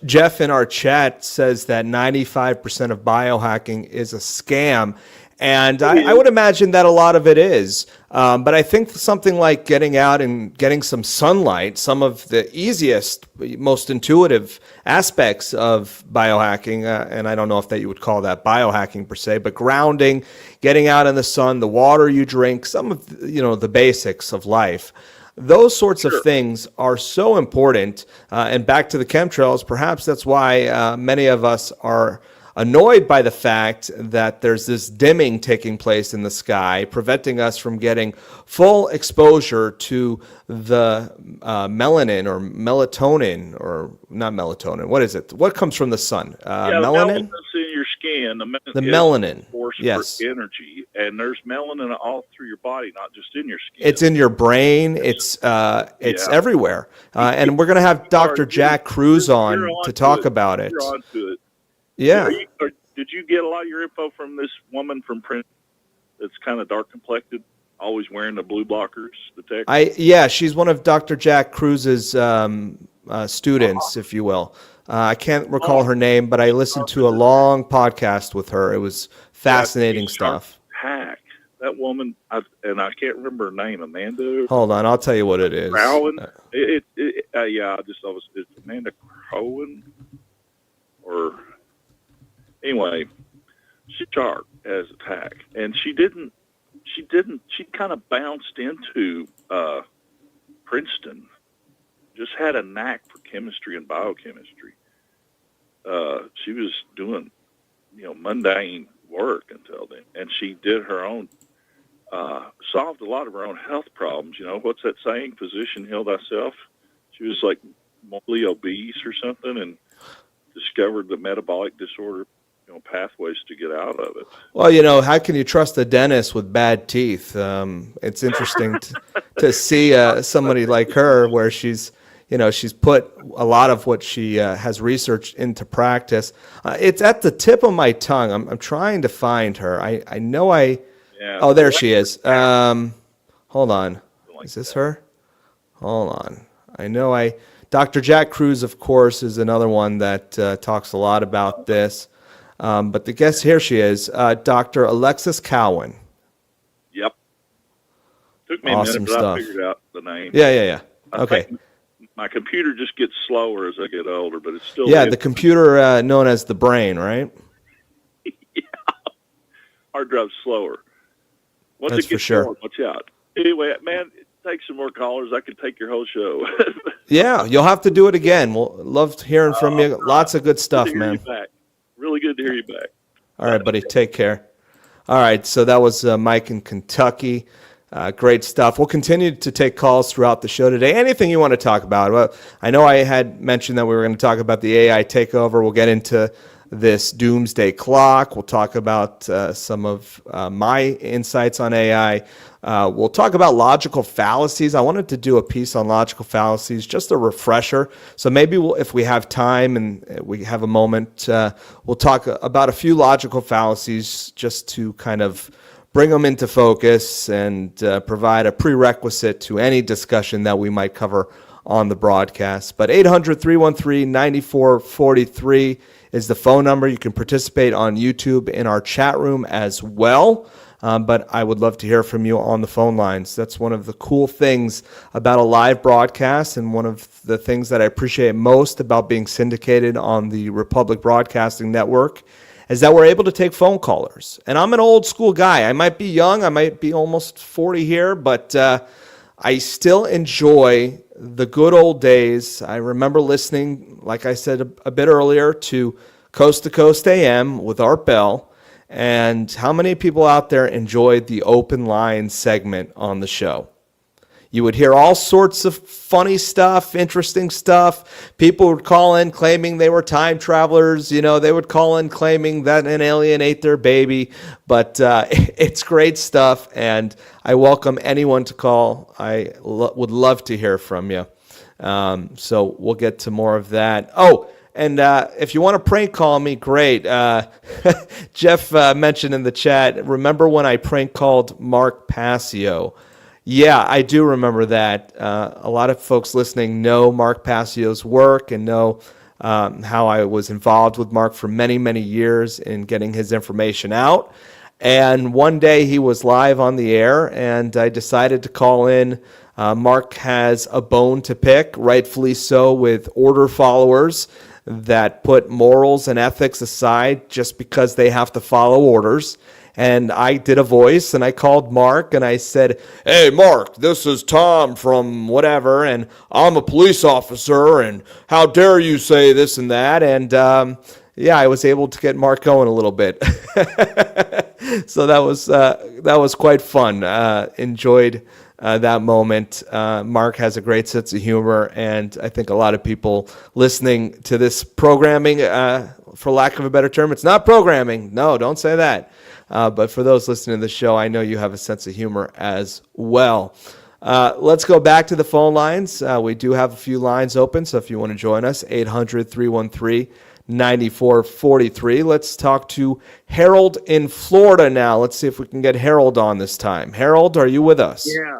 Jeff in our chat says that 95% of biohacking is a scam. And I would imagine that a lot of it is. But I think something like getting out and getting some sunlight, some of the easiest, most intuitive aspects of biohacking, and I don't know if that you would call that biohacking per se, but grounding, getting out in the sun, the water you drink, some of the basics of life. Those sorts of things are so important. And back to the chemtrails, perhaps that's why many of us are annoyed by the fact that there's this dimming taking place in the sky, preventing us from getting full exposure to the melanin or melatonin, or not melatonin. What is it? What comes from the sun? Melanin? That's in your skin. The melanin. Force Yes. for energy, and there's melanin all through your body, not just in your skin. It's in your brain. It's everywhere. And we're going to have Dr. Jack Cruz on to talk about it. You're on to it. Yeah. Did you get a lot of your info from this woman from Prince that's kind of dark complected, always wearing the blue blockers, the tech? She's one of Dr. Jack Cruz's students, if you will. I can't recall her name, but I listened to a long podcast with her. It was fascinating stuff. Hack. That woman, I can't remember her name, Amanda. Hold on, I'll tell you what it is. Crowan? It's Amanda Crowan, or anyway, she's sharp as a tack, and she kind of bounced into Princeton, just had a knack for chemistry and biochemistry. She was doing, mundane work until then, and she did her own, solved a lot of her own health problems. What's that saying? Physician, heal thyself. She was like morbidly obese or something, and discovered the metabolic disorder pathways to get out of it. Well, how can you trust a dentist with bad teeth? It's interesting to see somebody like her, where she's put a lot of what she has researched into practice. It's at the tip of my tongue. I'm trying to find her. I know Oh, there she is. Hold on. Is this her? Hold on. I know Dr. Jack Cruz, of course, is another one that talks a lot about this. But the guest, here she is, Dr. Alexis Cowan. Yep. Took me Awesome a minute, but stuff. I figured out the name. Yeah. I Okay. think my computer just gets slower as I get older, but it's still... Yeah, the computer known as the brain, right? Hard drive's slower. Once That's it for gets sure. going, watch out. Anyway, man, take some more callers. I could take your whole show. Yeah, you'll have to do it again. We'll love hearing from you. Lots of good stuff, Good to hear man. you back. Really good to hear you back. All right, buddy. Take care. All right, so that was Mike in Kentucky. Great stuff. We'll continue to take calls throughout the show today. Anything you want to talk about? Well, I know I had mentioned that we were going to talk about the AI takeover. We'll get into this doomsday clock. We'll talk about some of my insights on AI. We'll talk about logical fallacies. I wanted to do a piece on logical fallacies, just a refresher. So maybe if we have time and we have a moment, we'll talk about a few logical fallacies just to kind of bring them into focus and provide a prerequisite to any discussion that we might cover on the broadcast. But 800-313-9443 is the phone number. You can participate on YouTube in our chat room as well. But I would love to hear from you on the phone lines. That's one of the cool things about a live broadcast, and one of the things that I appreciate most about being syndicated on the Republic Broadcasting Network is that we're able to take phone callers. And I'm an old school guy. I might be young. I might be almost 40 here, but I still enjoy the good old days. I remember listening, like I said a bit earlier, to Coast to Coast AM with Art Bell. And how many people out there enjoyed the open line segment on the show? You would hear all sorts of funny stuff, interesting stuff. People would call in claiming they were time travelers. You know, they would call in claiming that an alien ate their baby. But it's great stuff, and I welcome anyone to call. I would love to hear from you. So we'll get to more of that. Oh, and if you want to prank call me, great. Jeff mentioned in the chat, remember when I prank called Mark Passio? Yeah, I do remember that. A lot of folks listening know Mark Passio's work and know how I was involved with Mark for many, many years in getting his information out. And one day he was live on the air, and I decided to call in. Mark has a bone to pick, rightfully so, with order followers that put morals and ethics aside just because they have to follow orders. And I did a voice, and I called Mark, and I said, "Hey, Mark, this is Tom from whatever, and I'm a police officer, and how dare you say this and that?" And yeah, I was able to get Mark going a little bit. So that was quite fun. Enjoyed that moment. Mark has a great sense of humor, and I think a lot of people listening to this programming, for lack of a better term, it's not programming. No, don't say that. But for those listening to the show, I know you have a sense of humor as well. Let's go back to the phone lines. We do have a few lines open, so if you want to join us, 800-313-9443. Let's talk to Harold in Florida now. Let's see if we can get Harold on this time. Harold, are you with us? Yeah.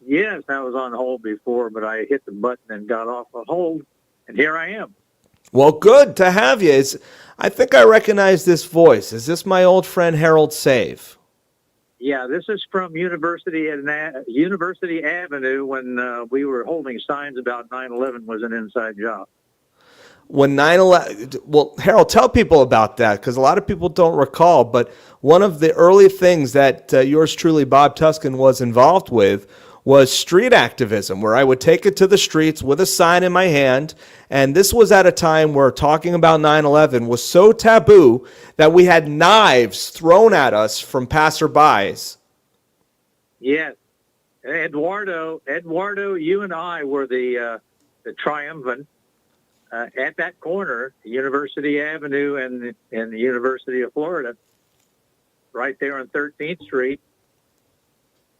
Yes, I was on hold before, but I hit the button and got off a hold, and here I am. Well, good to have you. I think I recognize this voice. Is this my old friend Harold Save? Yeah, this is from University Avenue when we were holding signs about 9/11 was an inside job. When 9/11, well, Harold, tell people about that, because a lot of people don't recall, but one of the early things that yours truly, Bob Tuskin, was involved with was street activism, where I would take it to the streets with a sign in my hand. And this was at a time where talking about 9/11 was so taboo that we had knives thrown at us from passerbys. Yes. Eduardo, you and I were the triumvirate at that corner, University Avenue and the University of Florida, right there on 13th Street.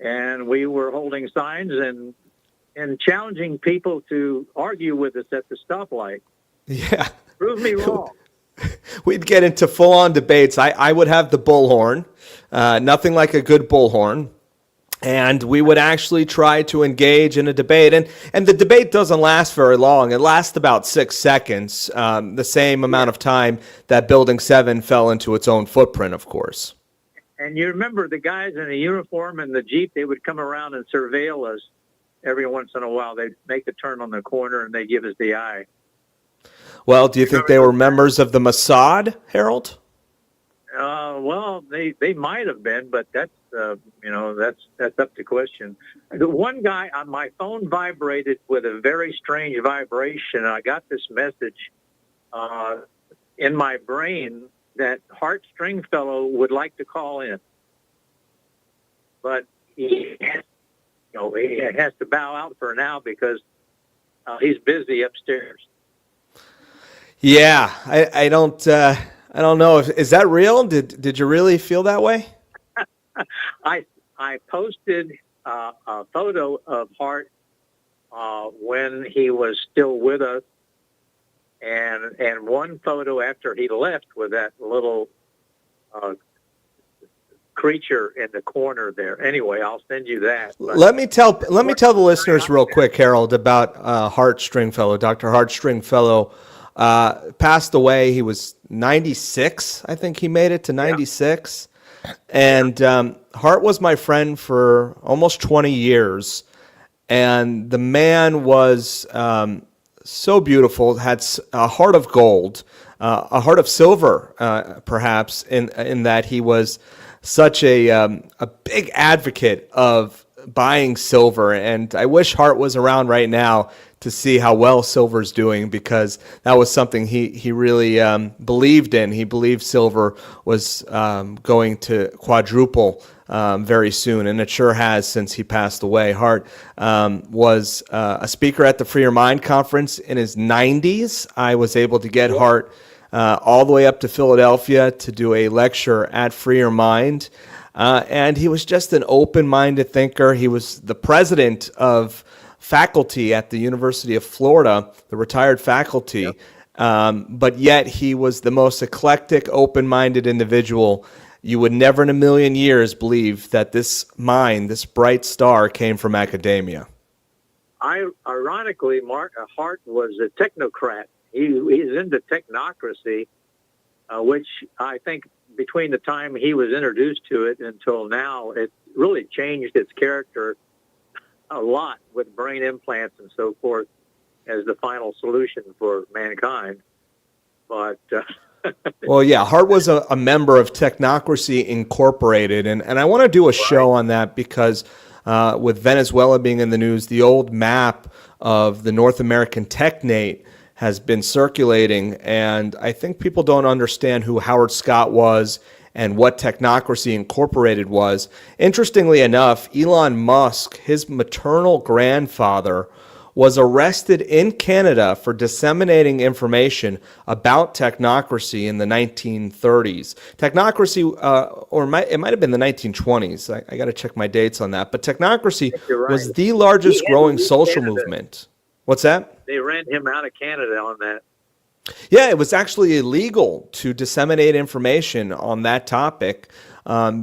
And we were holding signs and challenging people to argue with us at the stoplight. Yeah. Prove me wrong. We'd get into full-on debates. I would have the bullhorn, nothing like a good bullhorn. And we would actually try to engage in a debate. And the debate doesn't last very long. It lasts about 6 seconds, the same amount of time that Building 7 fell into its own footprint, of course. And you remember the guys in the uniform and the Jeep, they would come around and surveil us every once in a while. They'd make a turn on the corner and they'd give us the eye. Well, do you think they were members of the Mossad, Harold? Well, they might have been, but that's up to question. The one guy on my phone vibrated with a very strange vibration. I got this message in my brain that Hart Stringfellow would like to call in, but he has to bow out for now because he's busy upstairs. Yeah, I don't know. Is that real? Did you really feel that way? I posted a photo of Hart when he was still with us, and one photo after he left with that little creature in the corner there. Anyway, I'll send you that. But let me tell the listeners real quick, Harold, about Hart Stringfellow. Dr. Hart Stringfellow passed away. He was 96. I think he made it to 96. Yeah. And Hart was my friend for almost 20 years. And the man was so beautiful, had a heart of gold, a heart of silver, perhaps, in that he was such a big advocate of buying silver. And I wish Hart was around right now to see how well silver's doing, because that was something he really believed in. He believed silver was going to quadruple very soon, and it sure has since he passed away. Hart was a speaker at the Free Your Mind conference in his 90s. I was able to get Hart all the way up to Philadelphia to do a lecture at Free Your Mind. And he was just an open-minded thinker. He was the president of faculty at the University of Florida, the retired faculty. Yep. But yet he was the most eclectic, open-minded individual. You would never in a million years believe that this mind, this bright star, came from academia. Ironically, Hart was a technocrat. He's into technocracy, which I think between the time he was introduced to it until now, it really changed its character a lot, with brain implants and so forth as the final solution for mankind. But well, yeah, Hart was a member of Technocracy Incorporated, and I want to do a show on that because with Venezuela being in the news, the old map of the North American Technate has been circulating, and I think people don't understand who Howard Scott was and what Technocracy Incorporated was. Interestingly enough, Elon Musk, his maternal grandfather, was arrested in Canada for disseminating information about technocracy in the 1930s. Technocracy, it might have been the 1920s. I got to check my dates on that. But technocracy was the largest growing social movement. What's that? They ran him out of Canada on that. Yeah, it was actually illegal to disseminate information on that topic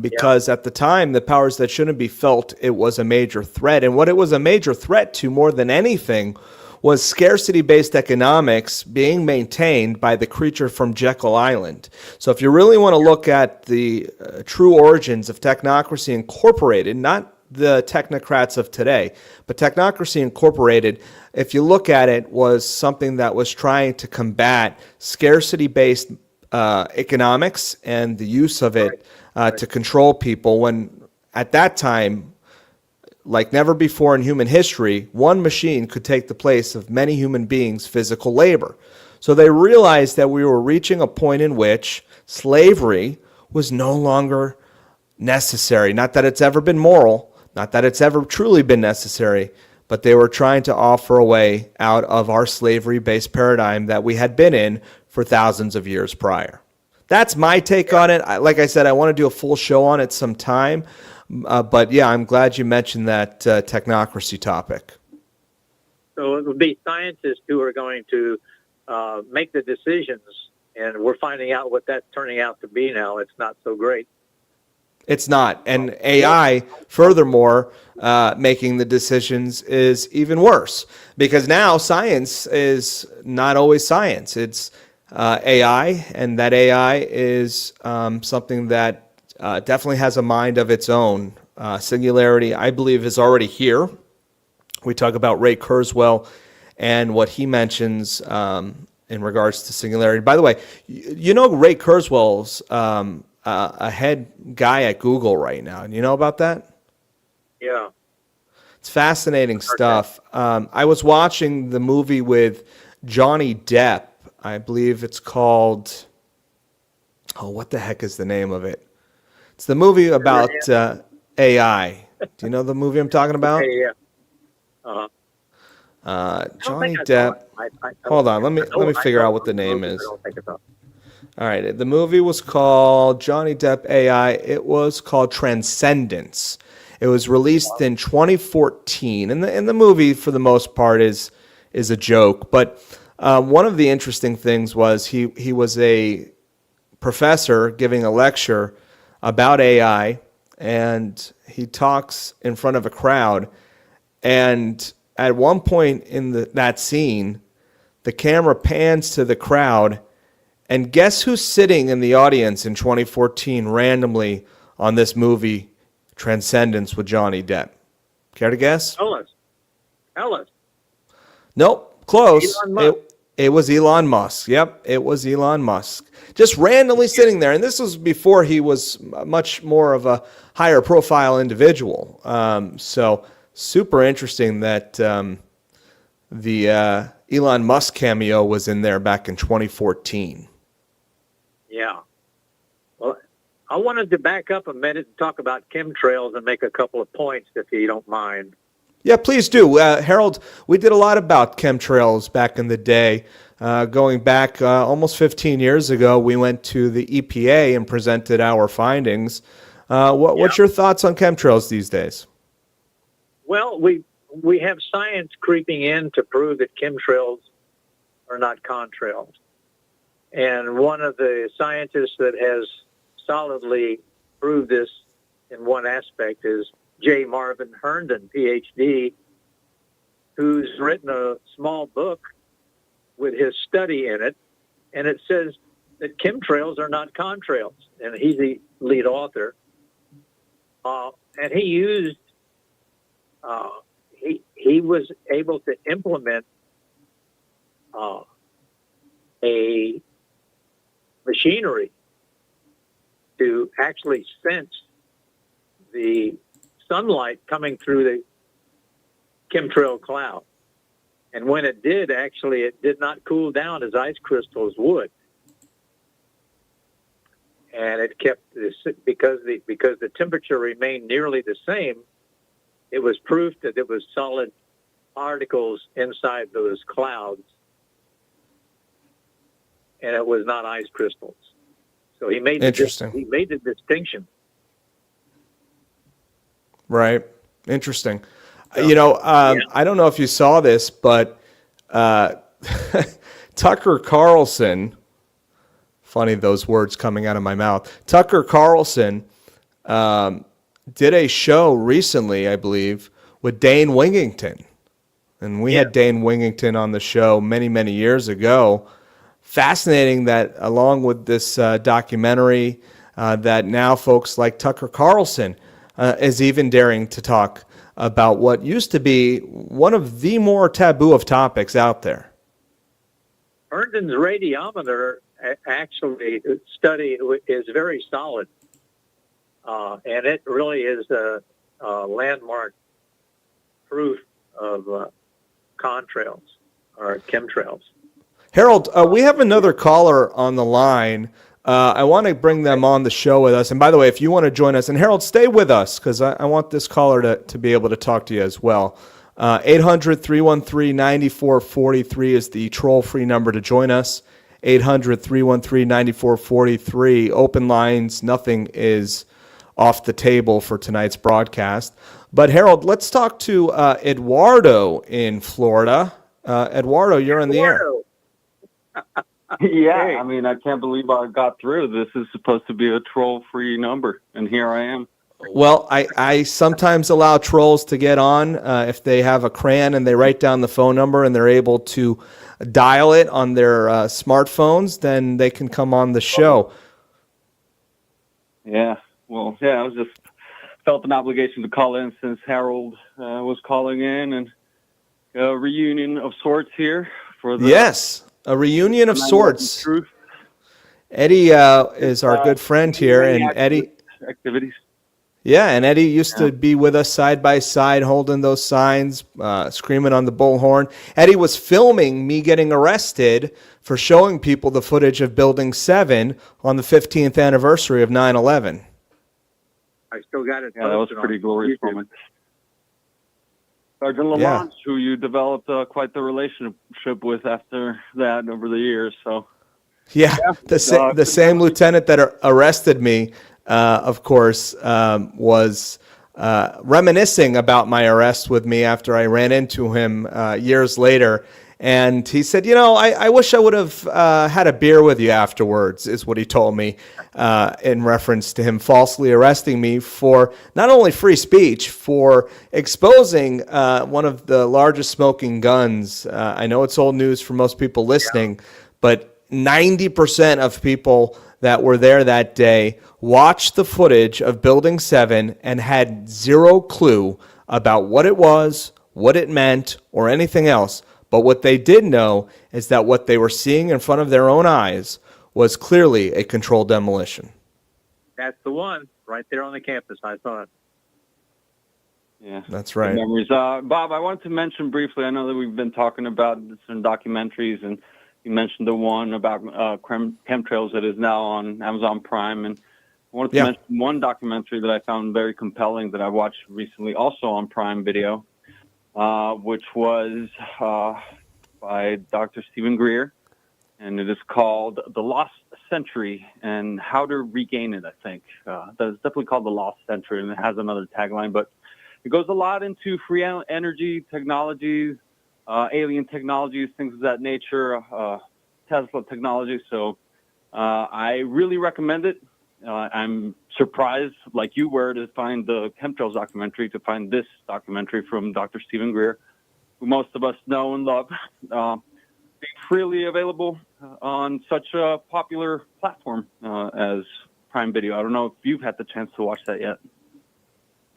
because at the time, the powers that shouldn't be felt it was a major threat. And what it was a major threat to more than anything was scarcity-based economics being maintained by the creature from Jekyll Island. So if you really want to look at the true origins of Technocracy Incorporated, not the technocrats of today, but Technocracy Incorporated, if you look at it, was something that was trying to combat scarcity-based economics and the use of it to control people, when at that time, like never before in human history, one machine could take the place of many human beings' physical labor. So they realized that we were reaching a point in which slavery was no longer necessary. Not that it's ever been moral, not that it's ever truly been necessary, but they were trying to offer a way out of our slavery-based paradigm that we had been in for thousands of years prior. That's my take on it. Like I said, I want to do a full show on it sometime. But yeah, I'm glad you mentioned that technocracy topic. So it would be scientists who are going to make the decisions, and we're finding out what that's turning out to be now. It's not so great. It's not. And AI, furthermore, making the decisions is even worse, because now science is not always science. It's AI, and that AI is something that definitely has a mind of its own. Singularity, I believe, is already here. We talk about Ray Kurzweil and what he mentions in regards to singularity. By the way, you know Ray Kurzweil's a head guy at Google right now. Do you know about that? Yeah. It's fascinating stuff. I was watching the movie with Johnny Depp. I believe it's called, what the heck is the name of it? It's the movie about AI. Do you know the movie I'm talking about? Yeah. Johnny Depp. Hold on, let me figure out what the name is. All right, the movie was called Johnny Depp AI. It was called Transcendence. It was released in 2014, and the movie, for the most part, is a joke. But one of the interesting things was he was a professor giving a lecture about AI, and he talks in front of a crowd. And at one point in that scene, the camera pans to the crowd, and guess who's sitting in the audience in 2014 randomly on this movie, Transcendence, with Johnny Depp? Care to guess? Ellis. Nope, close. It was Elon Musk. Yep, it was Elon Musk. Just randomly sitting there. And this was before he was much more of a higher profile individual. So super interesting that the Elon Musk cameo was in there back in 2014. Yeah. Well, I wanted to back up a minute and talk about chemtrails and make a couple of points, if you don't mind. Yeah, please do. Harold, we did a lot about chemtrails back in the day. Going back almost 15 years ago, we went to the EPA and presented our findings. What's your thoughts on chemtrails these days? Well, we have science creeping in to prove that chemtrails are not contrails. And one of the scientists that has solidly proved this in one aspect is J. Marvin Herndon, PhD, who's written a small book with his study in it, and it says that chemtrails are not contrails, and he's the lead author. And he used, he was able to implement a machinery to actually sense the sunlight coming through the chemtrail cloud. And when it did, actually, it did not cool down as ice crystals would. And it kept this, because the temperature remained nearly the same, it was proof that it was solid particles inside those clouds, and it was not ice crystals. So he made the distinction. Right. Interesting. I don't know if you saw this, but Tucker Carlson, funny those words coming out of my mouth, Tucker Carlson did a show recently, I believe, with Dane Wingington. And we had Dane Wingington on the show many, many years ago. Fascinating that along with this documentary that now folks like Tucker Carlson is even daring to talk about what used to be one of the more taboo of topics out there. Herndon's radiometer actually study is very solid, and it really is a landmark proof of contrails or chemtrails. Harold, we have another caller on the line. I want to bring them on the show with us. And by the way, if you want to join us, and Harold, stay with us because I want this caller to be able to talk to you as well. 800-313-9443 is the troll-free number to join us. 800-313-9443. Open lines. Nothing is off the table for tonight's broadcast. But Harold, let's talk to Eduardo in Florida. Eduardo, you're in the air. Yeah, I mean, I can't believe I got through. This is supposed to be a troll-free number, and here I am. Well, I sometimes allow trolls to get on if they have a crayon and they write down the phone number and they're able to dial it on their smartphones, then they can come on the show. Yeah, well, I was just felt an obligation to call in since Harold was calling in, and a reunion of sorts here for the... Yes. A reunion of sorts. Eddie is our good friend here, and Eddie. Activities. Yeah, and Eddie used to be with us side by side, holding those signs, screaming on the bullhorn. Eddie was filming me getting arrested for showing people the footage of Building 7 on the 15th anniversary of 9/11. I still got it. Yeah, that was a pretty glorious moment. Sergeant Lamont, who you developed quite the relationship with after that over the years. So, the same lieutenant that arrested me, of course, was reminiscing about my arrest with me after I ran into him years later. And he said, I wish I would have had a beer with you afterwards, is what he told me in reference to him falsely arresting me for not only free speech, for exposing one of the largest smoking guns. I know it's old news for most people listening, but 90% of people that were there that day watched the footage of Building 7 and had zero clue about what it was, what it meant, or anything else. But what they did know is that what they were seeing in front of their own eyes was clearly a controlled demolition. That's the one right there on the campus, I thought. Yeah, That's good right. memories. Bob, I wanted to mention briefly, I know that we've been talking about some documentaries, and you mentioned the one about chemtrails that is now on Amazon Prime. And I wanted to Yeah. mention one documentary that I found very compelling that I watched recently, also on Prime Video, which was by Dr. Stephen Greer, and it is called The Lost Century and How to Regain It, I think. It's definitely called The Lost Century, and it has another tagline, but it goes a lot into free energy technologies, alien technologies, things of that nature, Tesla technology. So I really recommend it. I'm surprised, like you were, to find the Chemtrails documentary, to find this documentary from Dr. Stephen Greer, who most of us know and love, being freely available on such a popular platform as Prime Video. I don't know if you've had the chance to watch that yet.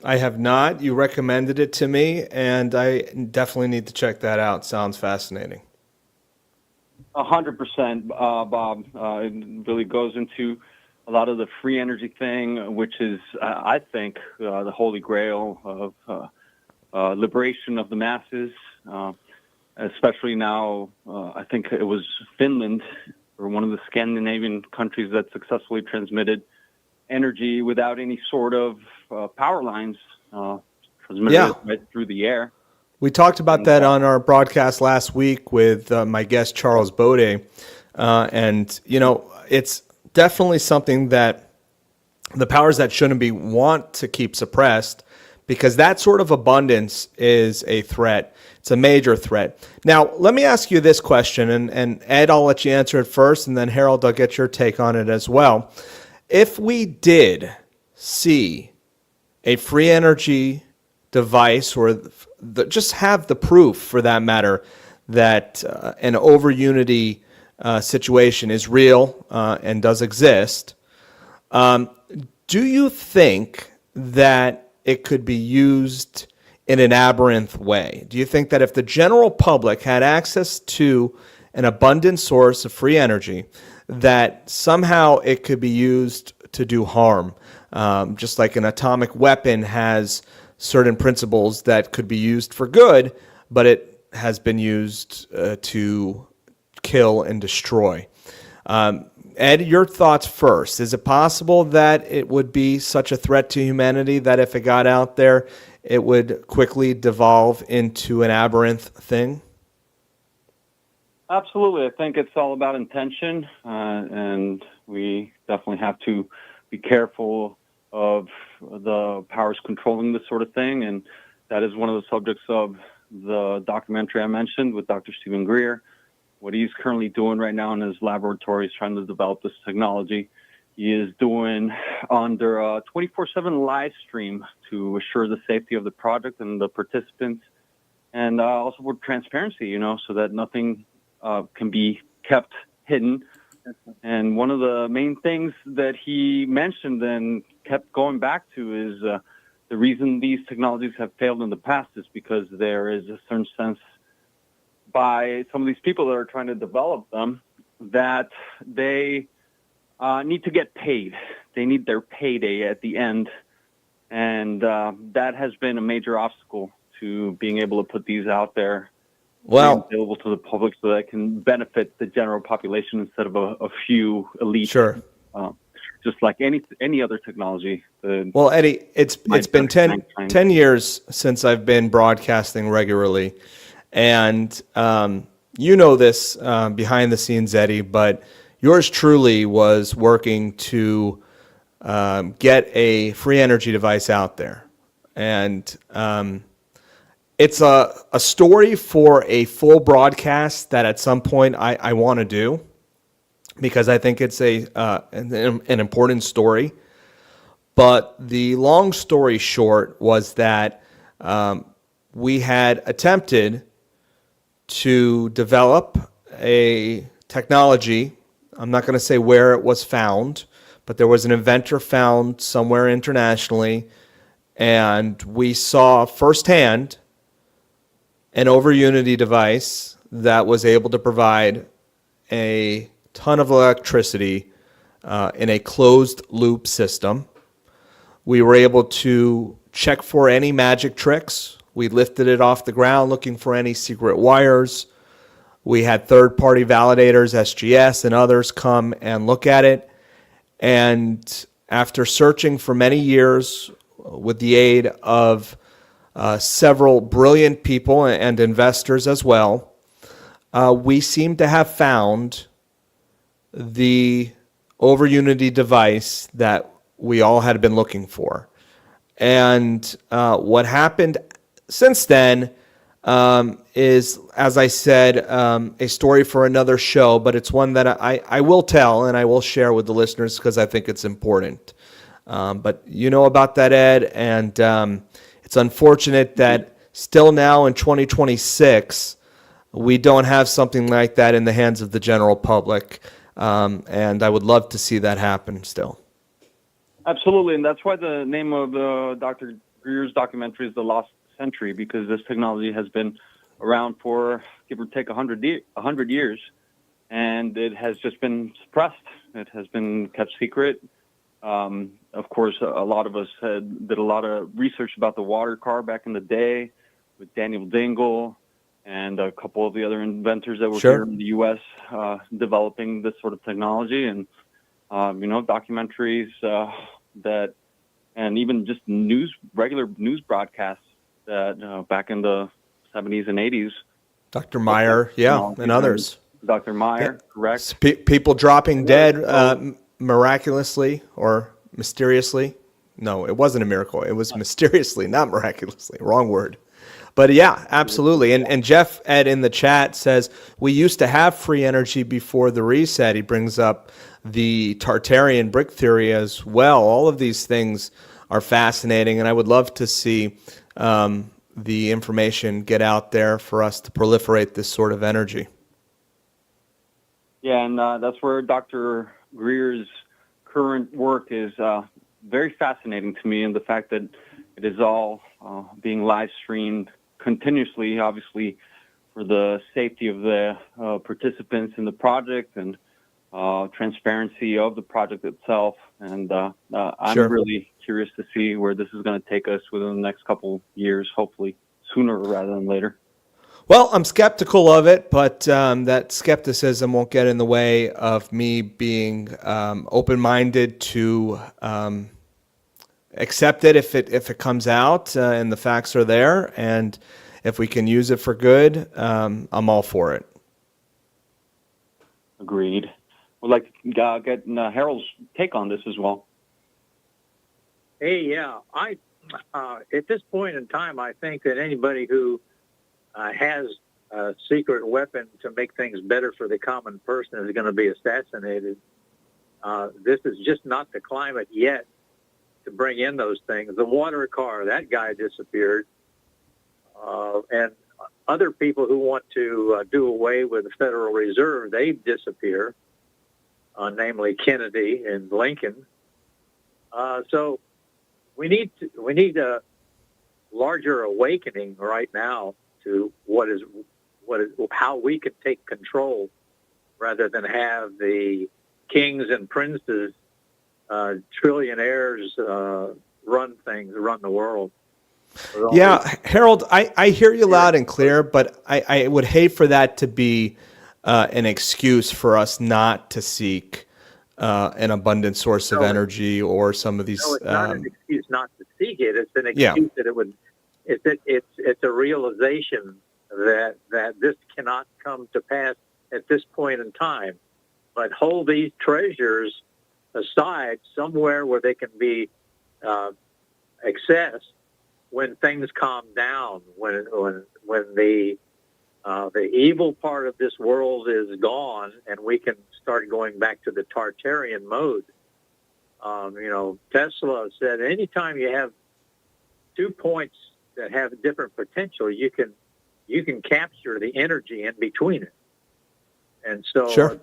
I have not. You recommended it to me, and I definitely need to check that out. Sounds fascinating. 100%, Bob. It really goes into a lot of the free energy thing, which is, I think, the holy grail of liberation of the masses, especially now. I think it was Finland, or one of the Scandinavian countries, that successfully transmitted energy without any sort of power lines, transmitted it right through the air. We talked about that on our broadcast last week with my guest, Charles Bode. And, you know, it's definitely something that the powers that shouldn't be want to keep suppressed, because that sort of abundance is a threat. It's a major threat. Now, let me ask you this question, and Ed, I'll let you answer it first, and then Harold, I'll get your take on it as well. If we did see a free energy device, or just have the proof, for that matter, that an over unity situation is real and does exist, do you think that it could be used in an aberrant way? Do you think that if the general public had access to an abundant source of free energy, that somehow it could be used to do harm? Just like an atomic weapon has certain principles that could be used for good, but it has been used to kill and destroy. Ed, your thoughts first. Is it possible that it would be such a threat to humanity that if it got out there, it would quickly devolve into an aberrant thing? Absolutely. I think it's all about intention, and we definitely have to be careful of the powers controlling this sort of thing, and that is one of the subjects of the documentary I mentioned with Dr. Stephen Greer. What he's currently doing right now in his laboratory is trying to develop this technology. He is doing under a 24/7 live stream to assure the safety of the project and the participants, and also for transparency, you know, so that nothing can be kept hidden. And one of the main things that he mentioned and kept going back to is the reason these technologies have failed in the past is because there is a certain sense by some of these people that are trying to develop them that they need to get paid. They need their payday at the end. And that has been a major obstacle to being able to put these out there, available to the public, so that it can benefit the general population instead of a few elite. Sure. Just like any other technology. Well, Eddie, it's been 10 years since I've been broadcasting regularly. And you know this behind the scenes, Eddie, but yours truly was working to get a free energy device out there. And it's a story for a full broadcast that at some point I want to do, because I think it's an important story. But the long story short was that we had attempted to develop a technology. I'm not going to say where it was found, but there was an inventor found somewhere internationally, and we saw firsthand an over unity device that was able to provide a ton of electricity in a closed loop system. We were able to check for any magic tricks. We lifted it off the ground looking for any secret wires. We had third-party validators, SGS and others, come and look at it. And after searching for many years with the aid of several brilliant people and investors as well, we seem to have found the over Unity device that we all had been looking for. And what happened since then is, as I said, a story for another show, but it's one that I will tell and I will share with the listeners because I think it's important. But you know about that, Ed, and it's unfortunate that still now in 2026, we don't have something like that in the hands of the general public, and I would love to see that happen still. Absolutely, and that's why the name of Dr. Greer's documentary is The Lost Century, because this technology has been around for, give or take, 100 years, and it has just been suppressed. It has been kept secret. Of course, a lot of us did a lot of research about the water car back in the day with Daniel Dingle and a couple of the other inventors that were here in the U.S. Developing this sort of technology, and documentaries that, and even just regular news broadcasts that back in the 70s and 80s. Dr. Meyer, and others. Dr. Meyer, correct. People dropping dead miraculously or mysteriously. No, it wasn't a miracle. It was mysteriously, not miraculously. Wrong word. But yeah, absolutely. And Jeff, Ed, in the chat says, we used to have free energy before the reset. He brings up the Tartarian brick theory as well. All of these things are fascinating, and I would love to see the information get out there for us to proliferate this sort of energy. Yeah, and that's where Dr. Greer's current work is very fascinating to me, and the fact that it is all being live streamed continuously, obviously, for the safety of the participants in the project and transparency of the project itself. And I'm really curious to see where this is going to take us within the next couple years, hopefully sooner rather than later. Well, I'm skeptical of it, but that skepticism won't get in the way of me being open-minded to accept it if it comes out and the facts are there, and if we can use it for good, I'm all for it. Agreed. We'd like to get Harold's take on this as well. Hey, yeah, I at this point in time, I think that anybody who has a secret weapon to make things better for the common person is going to be assassinated. This is just not the climate yet to bring in those things. The water car, that guy disappeared. And other people who want to do away with the Federal Reserve, they disappear, namely Kennedy and Lincoln. So we need a larger awakening right now to what is how we can take control rather than have the kings and princes, trillionaires run the world. Yeah, Harold, I hear you loud and clear, but I would hate for that to be an excuse for us not to seek an abundant source of energy or some of these. No, it's not an excuse not to seek it. It's an excuse that it would. It's a realization that this cannot come to pass at this point in time. But hold these treasures aside somewhere where they can be accessed when things calm down, when the evil part of this world is gone, and we can start going back to the Tartarian mode. Tesla said anytime you have 2 points that have different potential, you can capture the energy in between it. And so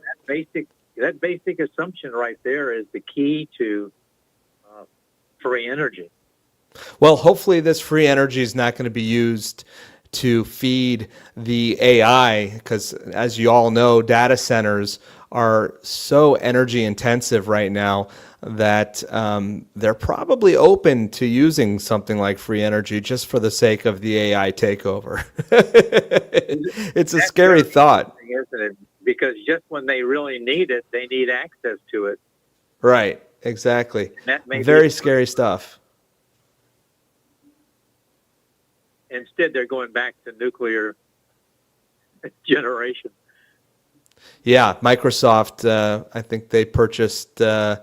that basic assumption right there is the key to free energy. Well, hopefully this free energy is not going to be used to feed the AI, because as you all know, data centers are so energy intensive right now that they're probably open to using something like free energy just for the sake of the AI takeover. It's a scary thought. Isn't it? Because just when they really need it, they need access to it. Right, exactly. And that may Very be, scary stuff. instead, they're going back to nuclear generation. Yeah, Microsoft, I think they purchased Nine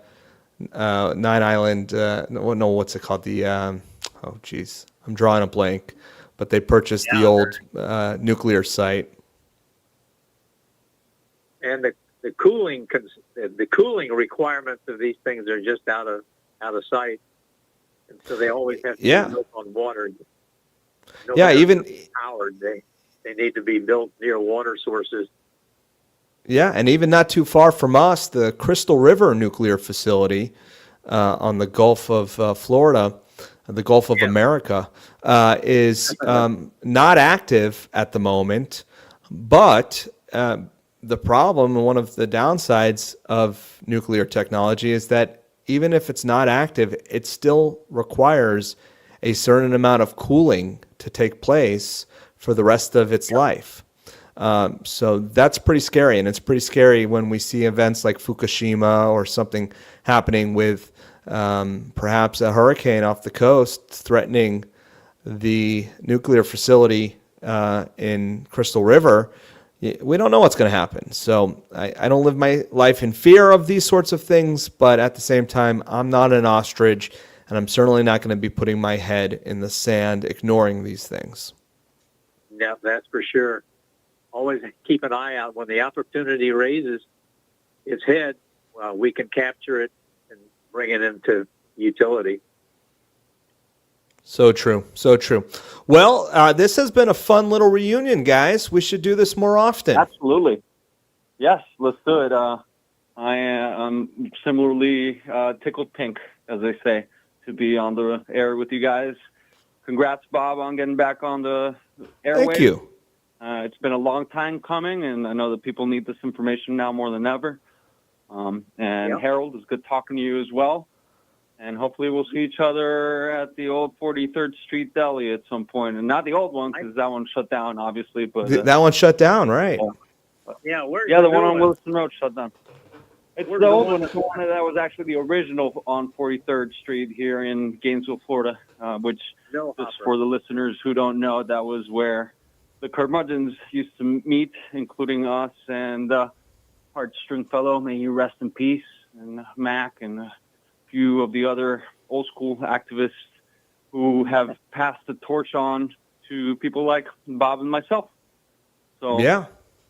Island, no, what's it called? Oh, geez, I'm drawing a blank. But they purchased the old nuclear site. And the cooling requirements of these things are just out of sight, and so they always have to be built on water. No matter even how powered, they need to be built near water sources. Yeah, and even not too far from us, the Crystal River nuclear facility on the Gulf of Florida, the Gulf of America, is not active at the moment. But the problem, and one of the downsides of nuclear technology, is that even if it's not active, it still requires a certain amount of cooling to take place for the rest of its life. So that's pretty scary, and it's pretty scary when we see events like Fukushima or something happening with perhaps a hurricane off the coast threatening the nuclear facility in Crystal River. We don't know what's going to happen. So I don't live my life in fear of these sorts of things, but at the same time, I'm not an ostrich, and I'm certainly not going to be putting my head in the sand ignoring these things. Yeah, that's for sure. Always keep an eye out. When the opportunity raises its head, we can capture it and bring it into utility. So true. So true. Well, this has been a fun little reunion, guys. We should do this more often. Absolutely. Yes, let's do it. I am similarly tickled pink, as they say, to be on the air with you guys. Congrats, Bob, on getting back on the airwaves. Thank you. It's been a long time coming, and I know that people need this information now more than ever. Harold, it's good talking to you as well. And hopefully we'll see each other at the old 43rd Street Deli at some point. And not the old one, because that one shut down, obviously. But that one shut down, right? The one on Wilson Road shut down. It's the old one. It's the one that was actually the original on 43rd Street here in Gainesville, Florida, which, just for the listeners who don't know, that was where the curmudgeons used to meet, including us and Hart Stringfellow, may you rest in peace, and Mac, and a few of the other old school activists who have passed the torch on to people like Bob and myself. So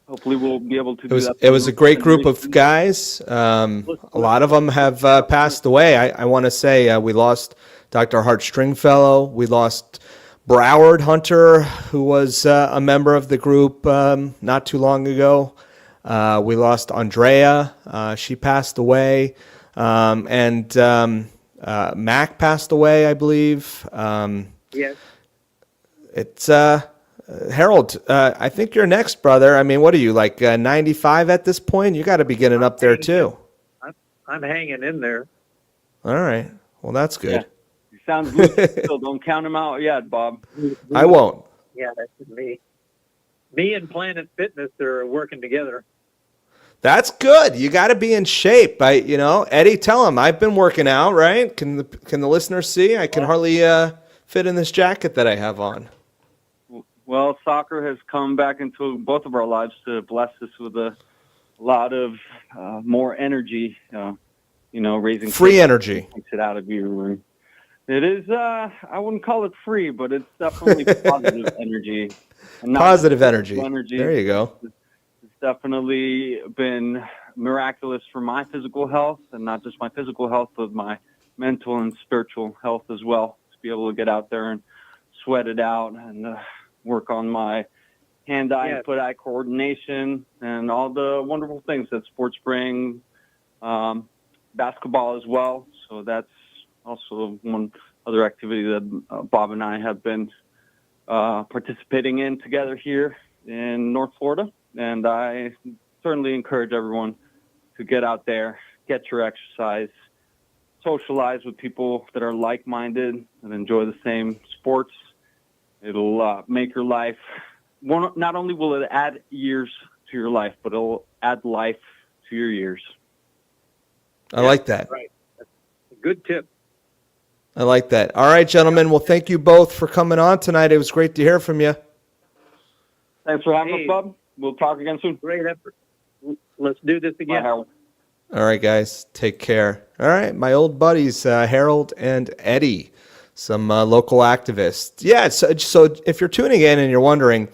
hopefully we'll be able to do that. It was a great group of guys. A lot of them have passed away. I want to say we lost Dr. Hart Stringfellow. We lost Broward Hunter, who was a member of the group not too long ago. We lost Andrea. She passed away. And Mac passed away, I believe. Yes. It's Harold, I think you're next, brother. I mean, what are you, like 95 at this point? You got to be getting up there, too. I'm hanging in there. All right. Well, that's good. Yeah. You sound good still. Don't count him out yet, Bob. I won't. Yeah, that's me. Me and Planet Fitness are working together. That's good. You got to be in shape. Eddie, tell him I've been working out, right? Can the listeners see? I can hardly fit in this jacket that I have on. Well, soccer has come back into both of our lives to bless us with a lot of more energy. Raising free energy takes it out of you. And it is. I wouldn't call it free, but it's definitely positive energy. And positive energy. There you go. It's definitely been miraculous for my physical health, and not just my physical health, but my mental and spiritual health as well. To be able to get out there and sweat it out and work on my hand-eye and foot-eye coordination and all the wonderful things that sports bring, basketball as well. So that's also one other activity that Bob and I have been participating in together here in North Florida. And I certainly encourage everyone to get out there, get your exercise, socialize with people that are like-minded and enjoy the same sports. It'll make your life, not only will it add years to your life, but it'll add life to your years. I like that. Right. That's a good tip. I like that. All right, gentlemen. Well, thank you both for coming on tonight. It was great to hear from you. Thanks for having us, Bub. We'll talk again soon. Great effort. Let's do this again. Bye, Harold. All right, guys. Take care. All right, my old buddies, Harold and Eddie, some local activists. Yeah, so if you're tuning in and you're wondering,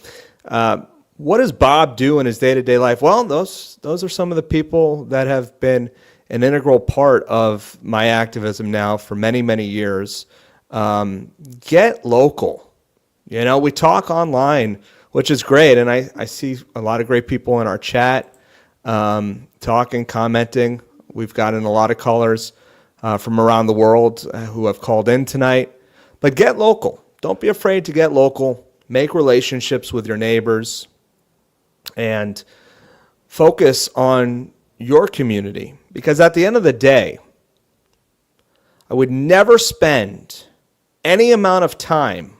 what does Bob do in his day-to-day life? Well, those are some of the people that have been an integral part of my activism now for many, many years. Get local. You know, we talk online, which is great, and I see a lot of great people in our chat talking, commenting. We've gotten a lot of callers from around the world who have called in tonight. But get local. Don't be afraid to get local. Make relationships with your neighbors and focus on your community. Because at the end of the day, I would never spend any amount of time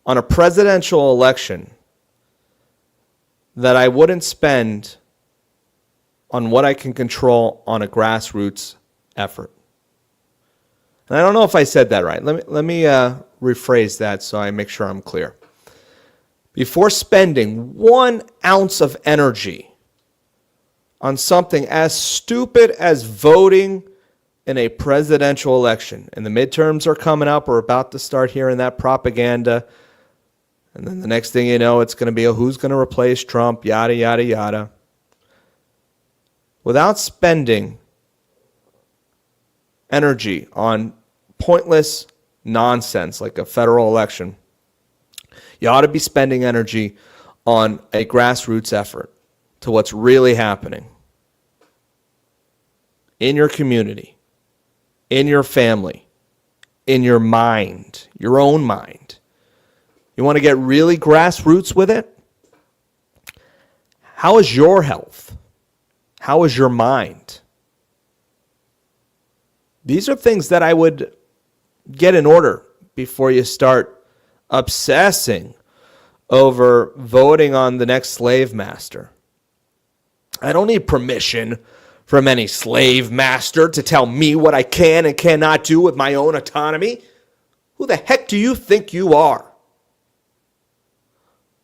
on a presidential election that I wouldn't spend on what I can control on a grassroots effort. And I don't know if I said that right. Let me rephrase that so I make sure I'm clear. Before spending 1 ounce of energy on something as stupid as voting in a presidential election, and the midterms are coming up, we're about to start hearing that propaganda, and then the next thing you know, it's going to be who's going to replace Trump, yada, yada, yada. Without spending energy on pointless nonsense like a federal election, you ought to be spending energy on a grassroots effort to what's really happening in your community, in your family, in your mind, your own mind. You want to get really grassroots with it? How is your health? How is your mind? These are things that I would get in order before you start obsessing over voting on the next slave master. I don't need permission from any slave master to tell me what I can and cannot do with my own autonomy. Who the heck do you think you are?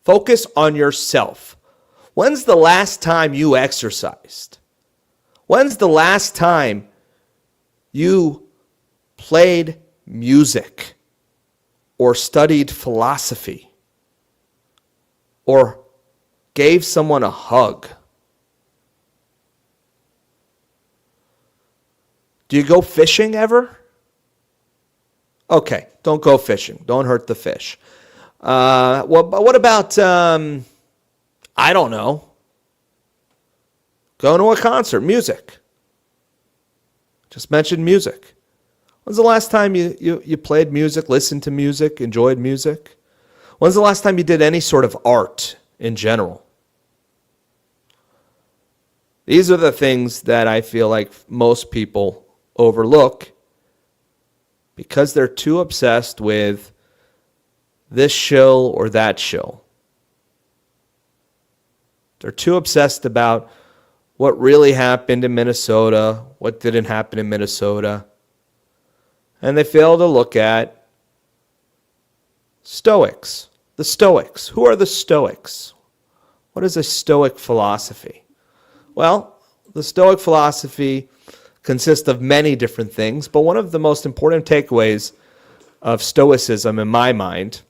Focus on yourself. When's the last time you exercised? When's the last time you played music or studied philosophy or gave someone a hug? Do you go fishing ever? Okay, don't go fishing. Don't hurt the fish. What about, I don't know, going to a concert, music? Just mentioned music. When's the last time you played music, listened to music, enjoyed music? When's the last time you did any sort of art in general? These are the things that I feel like most people overlook because they're too obsessed with this shill or that shill. They're too obsessed about what really happened in Minnesota, what didn't happen in Minnesota. And they fail to look at Stoics. The Stoics. Who are the Stoics? What is a Stoic philosophy? Well, the Stoic philosophy consists of many different things, but one of the most important takeaways of Stoicism in my mind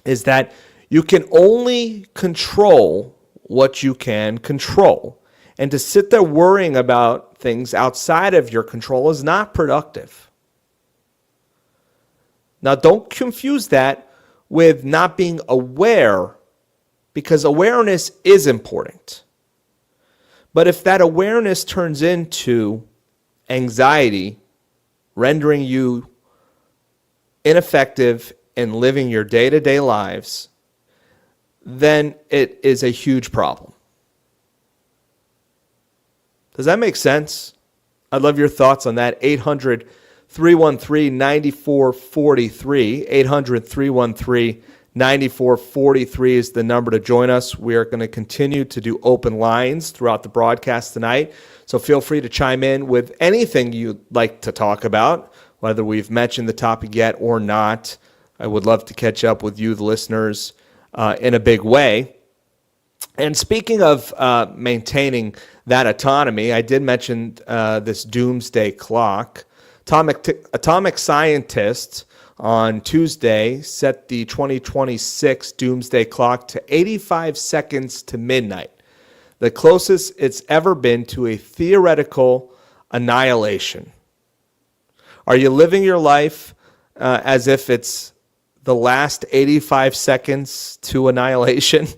is that you can only control what you can control. And to sit there worrying about things outside of your control is not productive. Now, don't confuse that with not being aware, because awareness is important. But if that awareness turns into anxiety, rendering you ineffective and living your day-to-day lives, then it is a huge problem. Does that make sense? I'd love your thoughts on that. 800-313-9443. 800-313-9443 is the number to join us. We are going to continue to do open lines throughout the broadcast tonight. So feel free to chime in with anything you'd like to talk about, whether we've mentioned the topic yet or not. I would love to catch up with you, the listeners, in a big way. And speaking of maintaining that autonomy, I did mention this doomsday clock. Atomic scientists on Tuesday set the 2026 doomsday clock to 85 seconds to midnight, the closest it's ever been to a theoretical annihilation. Are you living your life as if it's the last 85 seconds to annihilation?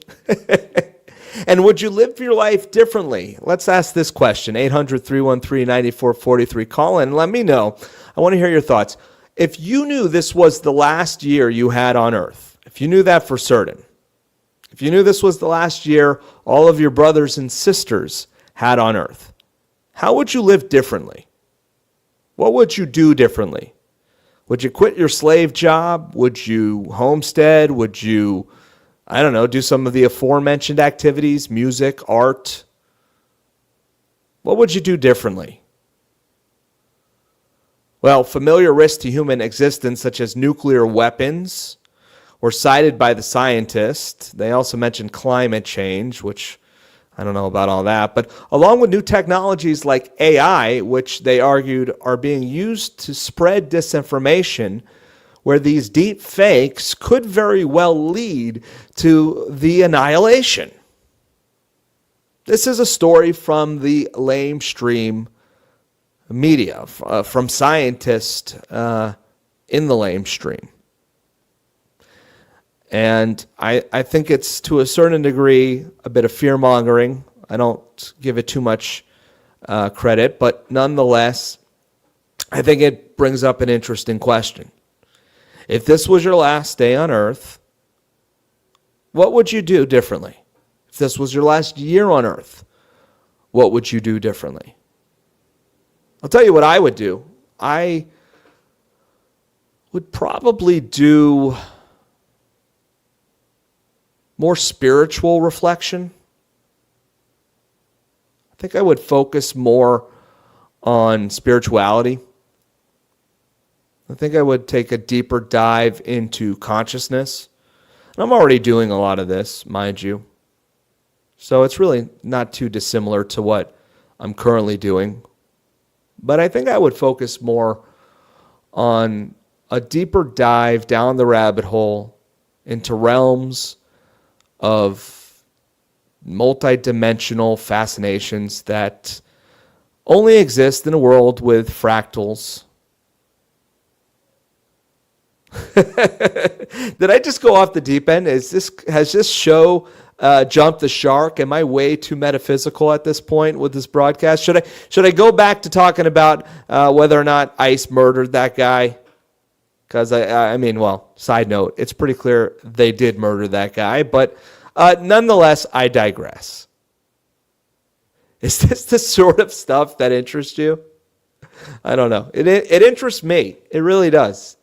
And would you live your life differently? Let's ask this question. 800-313-9443. Call in and let me know. I want to hear your thoughts. If you knew this was the last year you had on earth, if you knew that for certain, if you knew this was the last year all of your brothers and sisters had on earth, how would you live differently? What would you do differently? Would you quit your slave job? Would you homestead? Would you, I don't know, do some of the aforementioned activities, music, art? What would you do differently? Well, familiar risks to human existence, such as nuclear weapons, were cited by the scientists. They also mentioned climate change, which I don't know about all that. But along with new technologies like AI, which they argued are being used to spread disinformation, where these deep fakes could very well lead to the annihilation. This is a story from the lamestream media, from scientists in the lamestream. And I think it's, to a certain degree, a bit of fear-mongering. I don't give it too much credit, but nonetheless, I think it brings up an interesting question. If this was your last day on earth, what would you do differently? If this was your last year on earth, what would you do differently? I'll tell you what I would do. I would probably do more spiritual reflection. I think I would focus more on spirituality. I think I would take a deeper dive into consciousness. And I'm already doing a lot of this, mind you. So it's really not too dissimilar to what I'm currently doing. But I think I would focus more on a deeper dive down the rabbit hole into realms of multidimensional fascinations that only exist in a world with fractals. Did I just go off the deep end? Has this show jumped the shark? Am I way too metaphysical at this point with this broadcast? Should I go back to talking about whether or not ICE murdered that guy? Because I mean, well, side note, it's pretty clear they did murder that guy, but nonetheless, I digress. Is this the sort of stuff that interests you? I don't know. It interests me. It really does.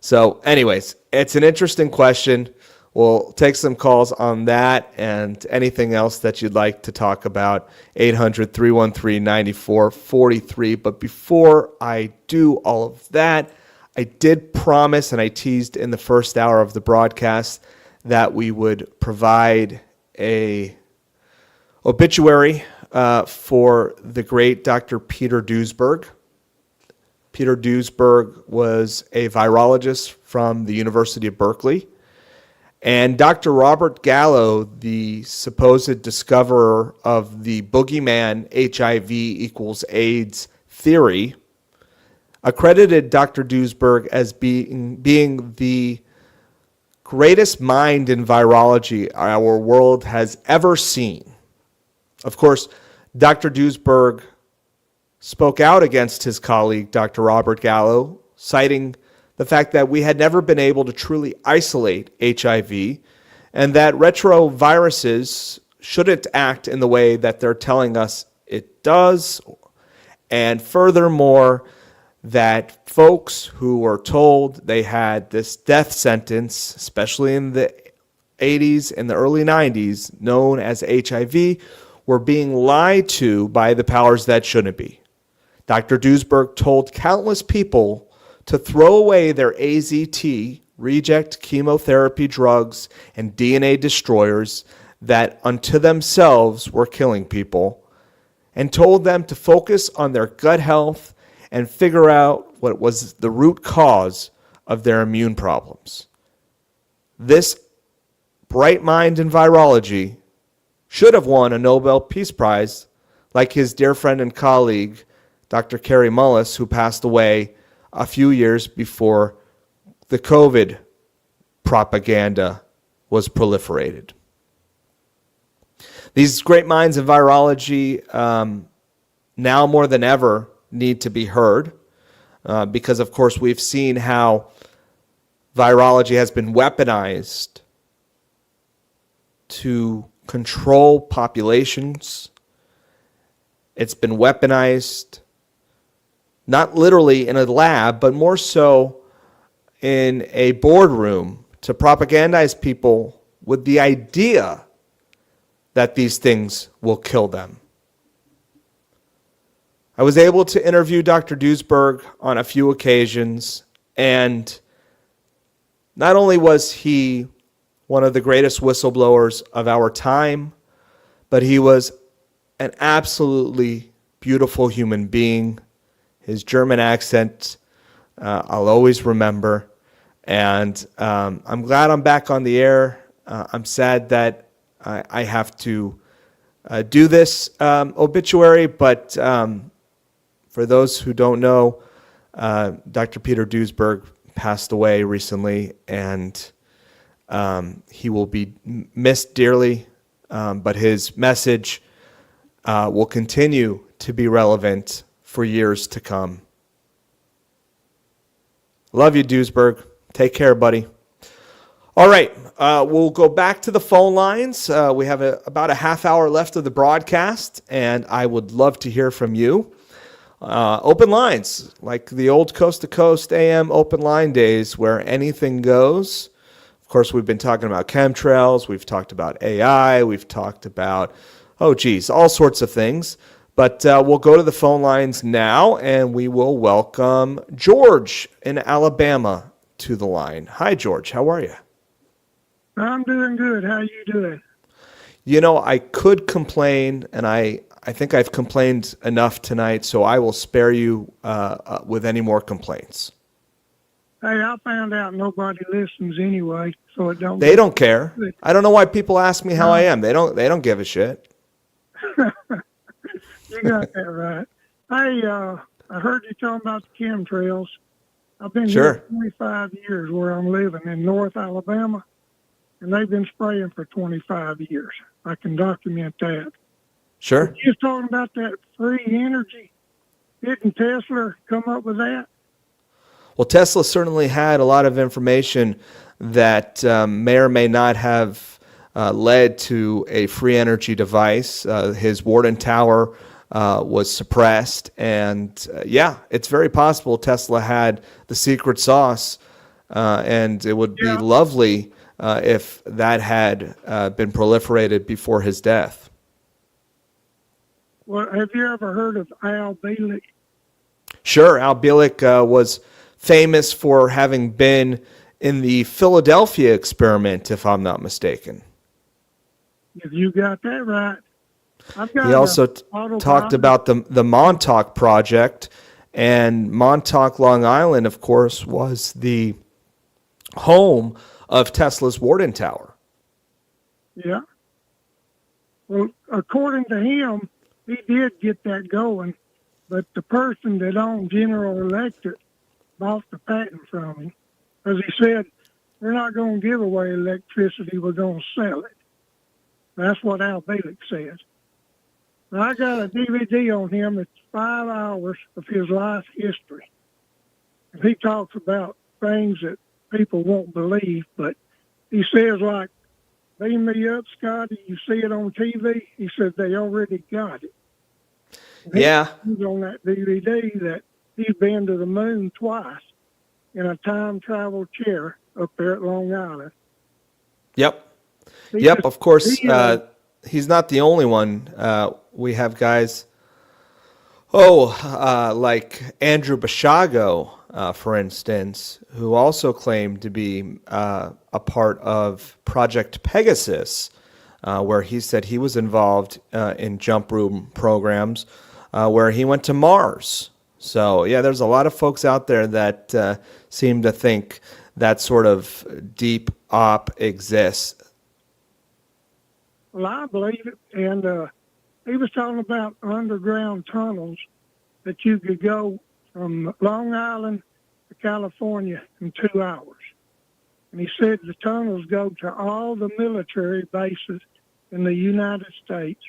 So anyways, it's an interesting question. We'll take some calls on that and anything else that you'd like to talk about. 800-313-9443. But before I do all of that, I did promise, and I teased in the first hour of the broadcast, that we would provide a obituary for the great Dr. Peter Duesberg. Peter Duesberg was a virologist from the University of Berkeley. And Dr. Robert Gallo, the supposed discoverer of the boogeyman HIV equals AIDS theory, accredited Dr. Duesberg as being the greatest mind in virology our world has ever seen. Of course, Dr. Duesberg spoke out against his colleague, Dr. Robert Gallo, citing the fact that we had never been able to truly isolate HIV, and that retroviruses shouldn't act in the way that they're telling us it does, and furthermore, that folks who were told they had this death sentence, especially in the 80s and the early 90s, known as HIV, were being lied to by the powers that shouldn't be. Dr. Duesberg told countless people to throw away their AZT, reject chemotherapy drugs, and DNA destroyers that unto themselves were killing people, and told them to focus on their gut health and figure out what was the root cause of their immune problems. This bright mind in virology should have won a Nobel Peace Prize, like his dear friend and colleague, Dr. Kary Mullis, who passed away a few years before the COVID propaganda was proliferated. These great minds in virology now more than ever need to be heard because, of course, we've seen how virology has been weaponized to control populations. It's been weaponized not literally in a lab, but more so in a boardroom to propagandize people with the idea that these things will kill them. I was able to interview Dr. Duesberg on a few occasions, and not only was he one of the greatest whistleblowers of our time, but he was an absolutely beautiful human being. His German accent, I'll always remember. And I'm glad I'm back on the air. I'm sad that I have to do this obituary, but for those who don't know, Dr. Peter Duesberg passed away recently, and he will be missed dearly, but his message will continue to be relevant for years to come. Love you, Duesberg. Take care, buddy. All right, we'll go back to the phone lines. We have about a half hour left of the broadcast, and I would love to hear from you. Open lines, like the old Coast to Coast AM open line days where anything goes. Of course, we've been talking about chemtrails. We've talked about AI. We've talked about, all sorts of things. But we'll go to the phone lines now, and we will welcome George in Alabama to the line. Hi, George. How are you? I'm doing good. How you doing? You know, I could complain, and I think I've complained enough tonight, so I will spare you with any more complaints. Hey, I found out nobody listens anyway, so it don't. They don't care. I don't know why people ask me how I am. They don't give a shit. You got that right. Hey, I heard you talking about the chemtrails. I've been here 25 years where I'm living in North Alabama, and they've been spraying for 25 years. I can document that. Sure. But you was talking about that free energy. Didn't Tesla come up with that? Well, Tesla certainly had a lot of information that may or may not have led to a free energy device. His Warden Tower was suppressed. And it's very possible Tesla had the secret sauce. And it would be lovely if that had been proliferated before his death. Well, have you ever heard of Al Bielek? Sure. Al Bielek was famous for having been in the Philadelphia experiment, if I'm not mistaken. If you got that right. He also talked about the Montauk Project, and Montauk, Long Island, of course, was the home of Tesla's Warden Tower. Yeah. Well, according to him, he did get that going, but the person that owned General Electric bought the patent from him, because he said, we're not going to give away electricity, we're going to sell it. That's what Al Bielek said. Now, I got a DVD on him. It's 5 hours of his life history. And he talks about things that people won't believe, but he says, like, beam me up, Scotty, you see it on TV? He said they already got it. Yeah. He's on that DVD that he's been to the moon twice in a time travel chair up there at Long Island. Yep. He Yep. just- Of course, he, he's not the only one. We have guys, like Andrew Bashago, for instance, who also claimed to be a part of Project Pegasus, where he said he was involved in jump room programs, where he went to Mars. So, yeah, there's a lot of folks out there that seem to think that sort of deep op exists. Well, I believe it. And he was talking about underground tunnels that you could go from Long Island to California in 2 hours. And he said the tunnels go to all the military bases in the United States,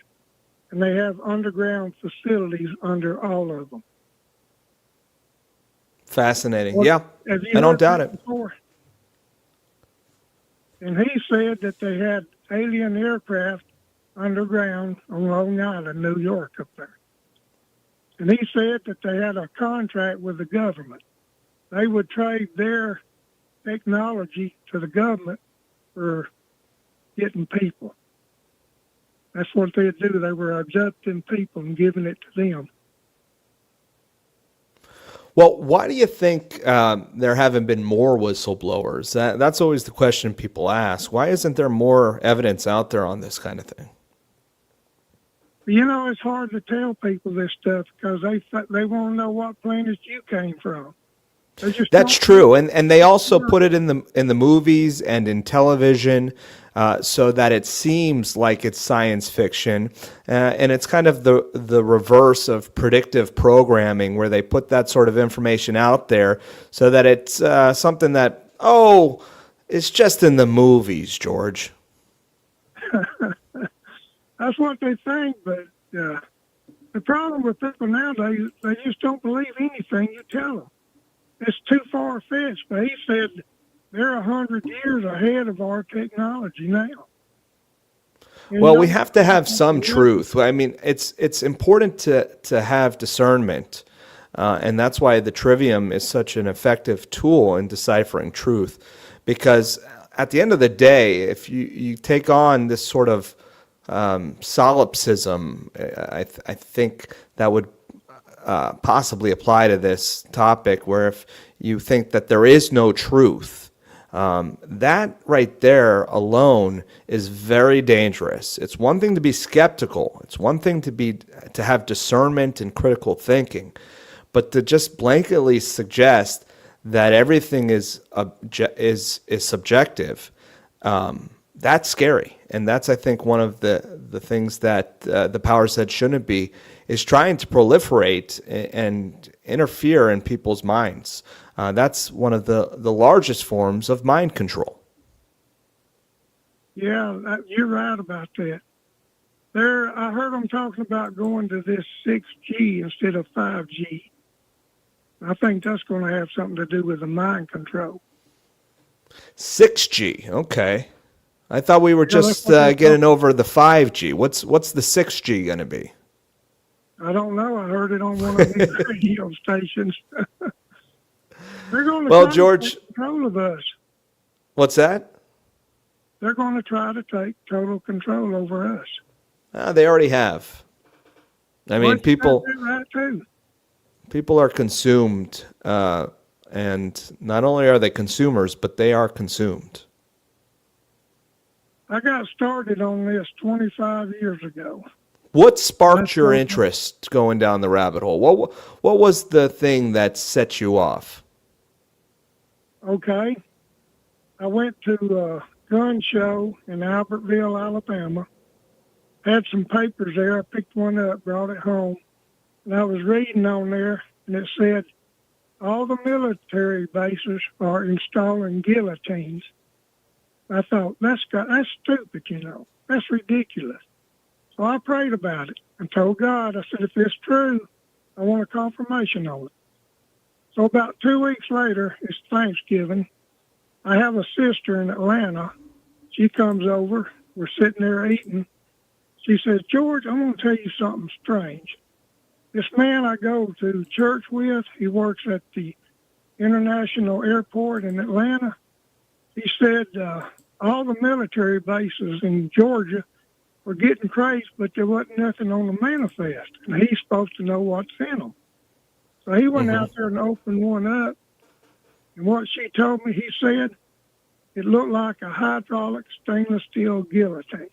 and they have underground facilities under all of them. Fascinating. Well, Yeah, have you I don't heard doubt that it. before? And he said that they had alien aircraft underground on Long Island, New York, up there. And he said that they had a contract with the government. They would trade their technology to the government for getting people. That's what they'd do. They were abducting people and giving it to them. Well, why do you think there haven't been more whistleblowers? That's always the question people ask. Why isn't there more evidence out there on this kind of thing? You know, it's hard to tell people this stuff because they want to know what planet you came from. That's true, and they also put it in the movies and in television, so that it seems like it's science fiction, and it's kind of the reverse of predictive programming, where they put that sort of information out there so that it's something that it's just in the movies, George. That's what they think, but the problem with people nowadays, they just don't believe anything you tell them. It's too far-fetched, but he said they're 100 years ahead of our technology now. Well, we have to have some truth. I mean, it's important to have discernment, and that's why the trivium is such an effective tool in deciphering truth. Because at the end of the day, if you take on this sort of solipsism, I think that would possibly apply to this topic, where if you think that there is no truth, that right there alone is very dangerous. It's one thing to be skeptical. It's one thing to have discernment and critical thinking, but to just blanketly suggest that everything is subjective, that's scary. And that's, I think, one of the things that the power said shouldn't be, is trying to proliferate and interfere in people's minds. That's one of the largest forms of mind control. Yeah, you're right about that. I heard them talking about going to this 6G instead of 5G. I think that's going to have something to do with the mind control. 6G, okay. I thought we were just getting over the 5G. What's the 6G going to be? I don't know. I heard it on one of these radio stations. They're going to try George, to take control of us. What's that? They're going to try to take total control over us. They already have. I mean, people are consumed, and not only are they consumers, but they are consumed. I got started on this 25 years ago. What sparked your interest going down the rabbit hole? What was the thing that set you off? Okay. I went to a gun show in Albertville, Alabama. Had some papers there. I picked one up, brought it home. And I was reading on there, and it said, all the military bases are installing guillotines. I thought, that's stupid, That's ridiculous. So I prayed about it and told God, I said, if it's true, I want a confirmation on it. So about 2 weeks later, it's Thanksgiving. I have a sister in Atlanta. She comes over. We're sitting there eating. She says, George, I'm going to tell you something strange. This man I go to church with, he works at the International Airport in Atlanta. He said all the military bases in Georgia were getting traced, but there wasn't nothing on the manifest. And he's supposed to know what's in them. So he went out there and opened one up. And what she told me, he said, it looked like a hydraulic stainless steel guillotine.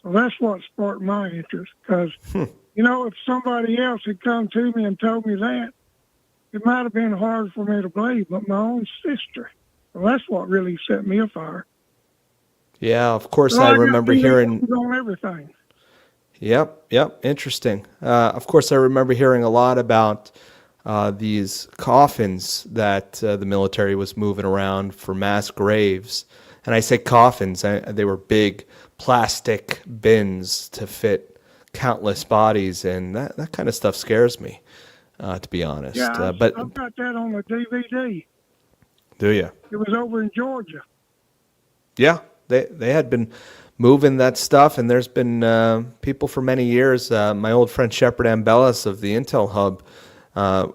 So that's what sparked my interest. Because, if somebody else had come to me and told me that, it might have been hard for me to believe, but my own sister. So that's what really set me afire. Yeah, of course, So I got remember hearing. on everything. Yep, interesting. Of course, I remember hearing a lot about these coffins that the military was moving around for mass graves. And I say coffins, they were big plastic bins to fit countless bodies, and that kind of stuff scares me, to be honest. Yeah, But I've got that on the DVD. do you? It was over in Georgia. Yeah, they had been moving that stuff, and there's been people for many years. My old friend Shepard Ambellis of the Intel Hub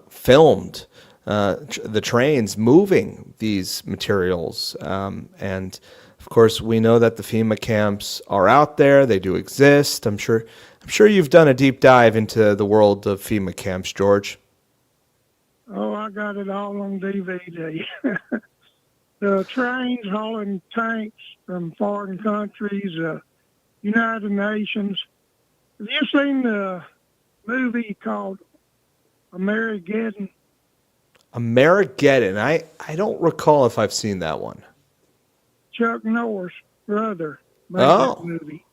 filmed the trains moving these materials, and of course we know that the FEMA camps are out there. They do exist. I'm sure you've done a deep dive into the world of FEMA camps, George. Oh, I got it all on DVD. The trains hauling tanks from foreign countries, United Nations. Have you seen the movie called Amerigeddon? Amerigeddon. I don't recall if I've seen that one. Chuck Norris' brother made that movie.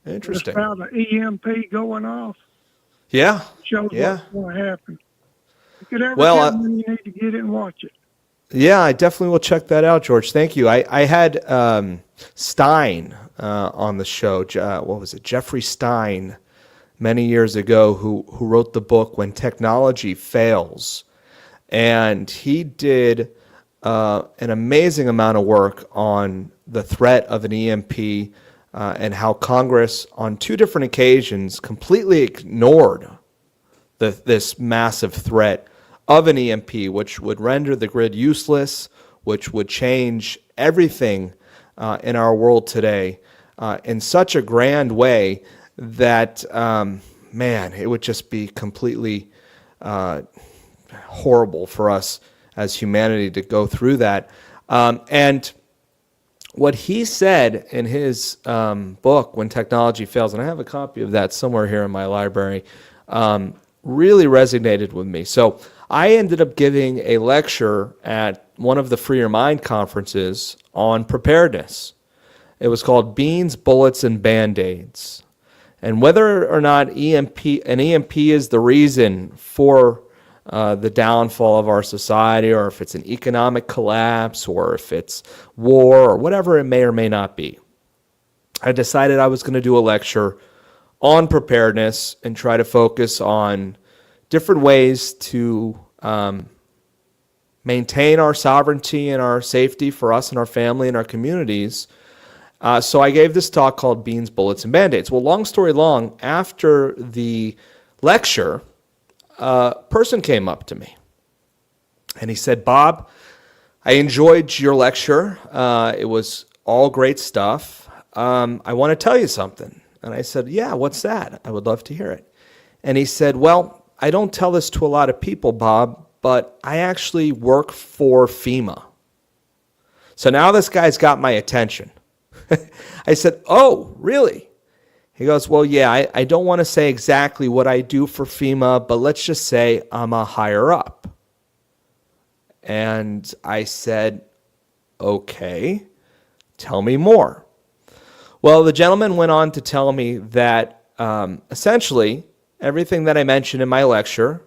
Interesting. It's about an EMP going off. Yeah. Shows Yeah. what's going to happen. If you could ever Well, get one, you need to get it and watch it. Yeah, I definitely will check that out, George. Thank you. I had Stein on the show. What was it? Jeffrey Stein, many years ago, who wrote the book When Technology Fails. And he did an amazing amount of work on the threat of an EMP and how Congress, on 2 different occasions, completely ignored this massive threat of an EMP, which would render the grid useless, which would change everything in our world today in such a grand way that, it would just be completely horrible for us as humanity to go through that. And what he said in his book, When Technology Fails, and I have a copy of that somewhere here in my library, really resonated with me. So I ended up giving a lecture at one of the Free Your Mind conferences on preparedness. It was called Beans, Bullets, and Band-Aids. And whether or not an EMP is the reason for the downfall of our society, or if it's an economic collapse, or if it's war, or whatever it may or may not be, I decided I was going to do a lecture on preparedness and try to focus on different ways to maintain our sovereignty and our safety for us and our family and our communities. So I gave this talk called Beans, Bullets, and Band-Aids. Well, long story long, after the lecture, a person came up to me and he said, Bob, I enjoyed your lecture. It was all great stuff. I want to tell you something. And I said, yeah, what's that? I would love to hear it. And he said, well, I don't tell this to a lot of people, Bob, but I actually work for FEMA. So now this guy's got my attention. I said, oh, really? He goes, well, yeah, I don't want to say exactly what I do for FEMA, but let's just say I'm a higher up. And I said, okay, tell me more. Well, the gentleman went on to tell me that essentially everything that I mentioned in my lecture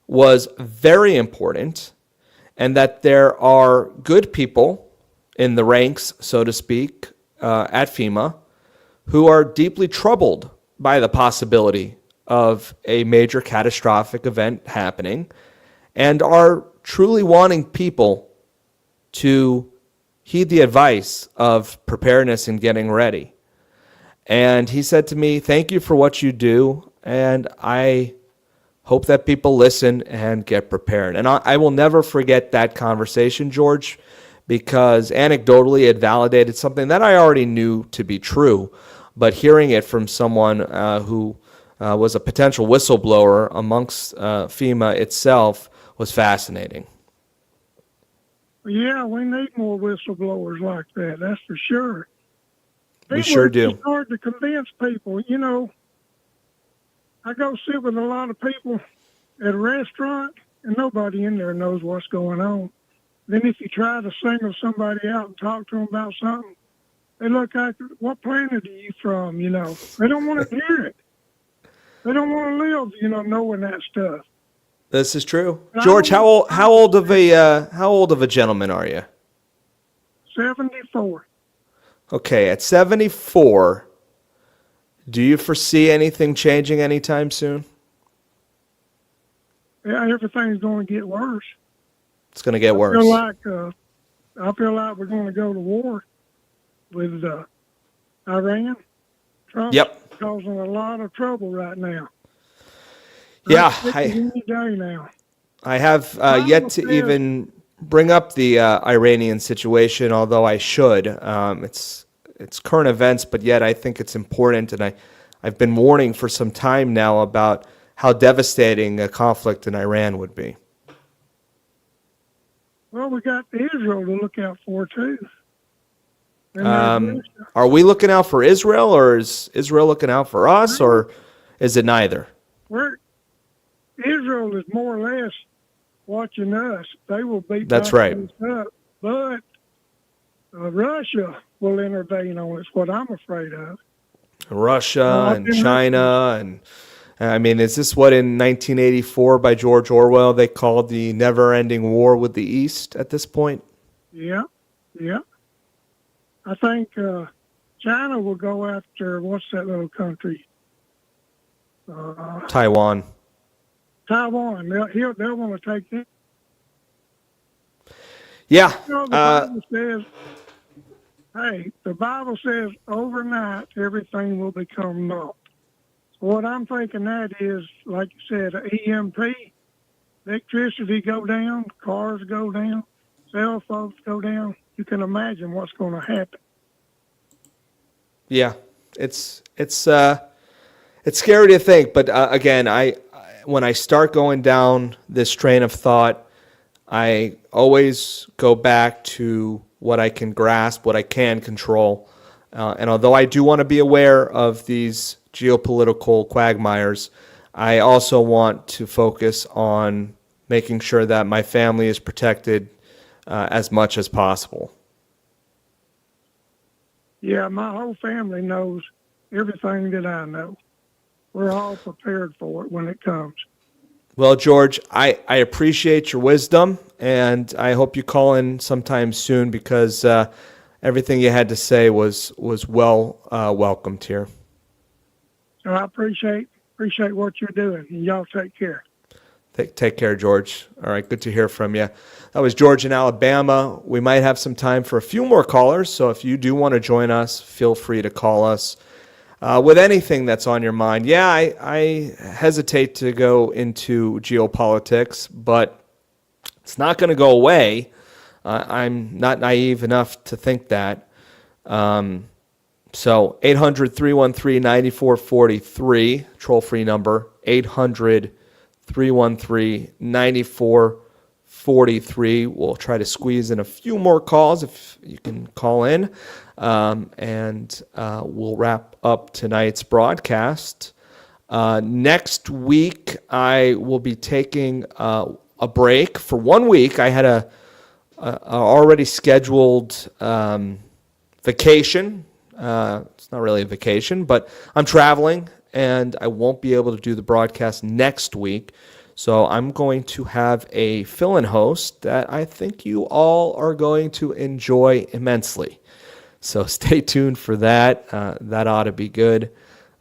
was very important, and that there are good people in the ranks, so to speak, at FEMA who are deeply troubled by the possibility of a major catastrophic event happening, and are truly wanting people to heed the advice of preparedness and getting ready. And he said to me, thank you for what you do, and I hope that people listen and get prepared. And I will never forget that conversation, George, because anecdotally it validated something that I already knew to be true, but hearing it from someone who was a potential whistleblower amongst FEMA itself was fascinating. Yeah, we need more whistleblowers like that. That's for sure. We sure do. It's hard to convince people. You know, I go sit with a lot of people at a restaurant, and nobody in there knows what's going on. Then if you try to single somebody out and talk to them about something, they look like, what planet are you from? You know, they don't want to hear it. They don't want to live, you know, knowing that stuff. This is true. George, how old of a gentleman are you? 74. Okay, at 74, do you foresee anything changing anytime soon? Yeah, everything's going to get worse. It's going to get worse. I feel like we're going to go to war with Iran. Trump's causing a lot of trouble right now. Yeah, any day now. I have yet to even bring up the Iranian situation, although I should. It's current events, but yet I think it's important, and I've been warning for some time now about how devastating a conflict in Iran would be. Well, we got Israel to look out for, too. Are we looking out for Israel, or is Israel looking out for us, or is it neither? Israel is more or less watching us. They will beat That's right. Up, but Russia will intervene on it. It's what I'm afraid of. Russia and China, and I mean, is this what in 1984 by George Orwell they called the never-ending war with the East at this point? Yeah. I think China will go after, what's that little country? Taiwan. Taiwan. They'll want to take it. Yeah. You know, the Bible says overnight everything will become naught. So what I'm thinking that is, like you said, EMP, electricity go down, cars go down, cell phones go down. You can imagine what's going to happen. Yeah, it's scary to think, but again, when I start going down this train of thought, I always go back to what I can grasp, what I can control. And although I do want to be aware of these geopolitical quagmires, I also want to focus on making sure that my family is protected as much as possible. Yeah, my whole family knows everything that I know. We're all prepared for it when it comes. Well, George, I appreciate your wisdom, and I hope you call in sometime soon because everything you had to say was well welcomed here. So I appreciate what you're doing, and y'all take care. Take care, George. All right, good to hear from you. That was George in Alabama. We might have some time for a few more callers, so if you do want to join us, feel free to call us with anything that's on your mind. Yeah, I hesitate to go into geopolitics, but it's not going to go away. I'm not naive enough to think that. So 800-313-9443, toll-free number, 800-313-9443. We'll try to squeeze in a few more calls if you can call in, and we'll wrap up tonight's broadcast. Next week, I will be taking a break for 1 week. I had a already scheduled vacation. It's not really a vacation, but I'm traveling, and I won't be able to do the broadcast next week. So I'm going to have a fill-in host that I think you all are going to enjoy immensely. So stay tuned for that. That ought to be good.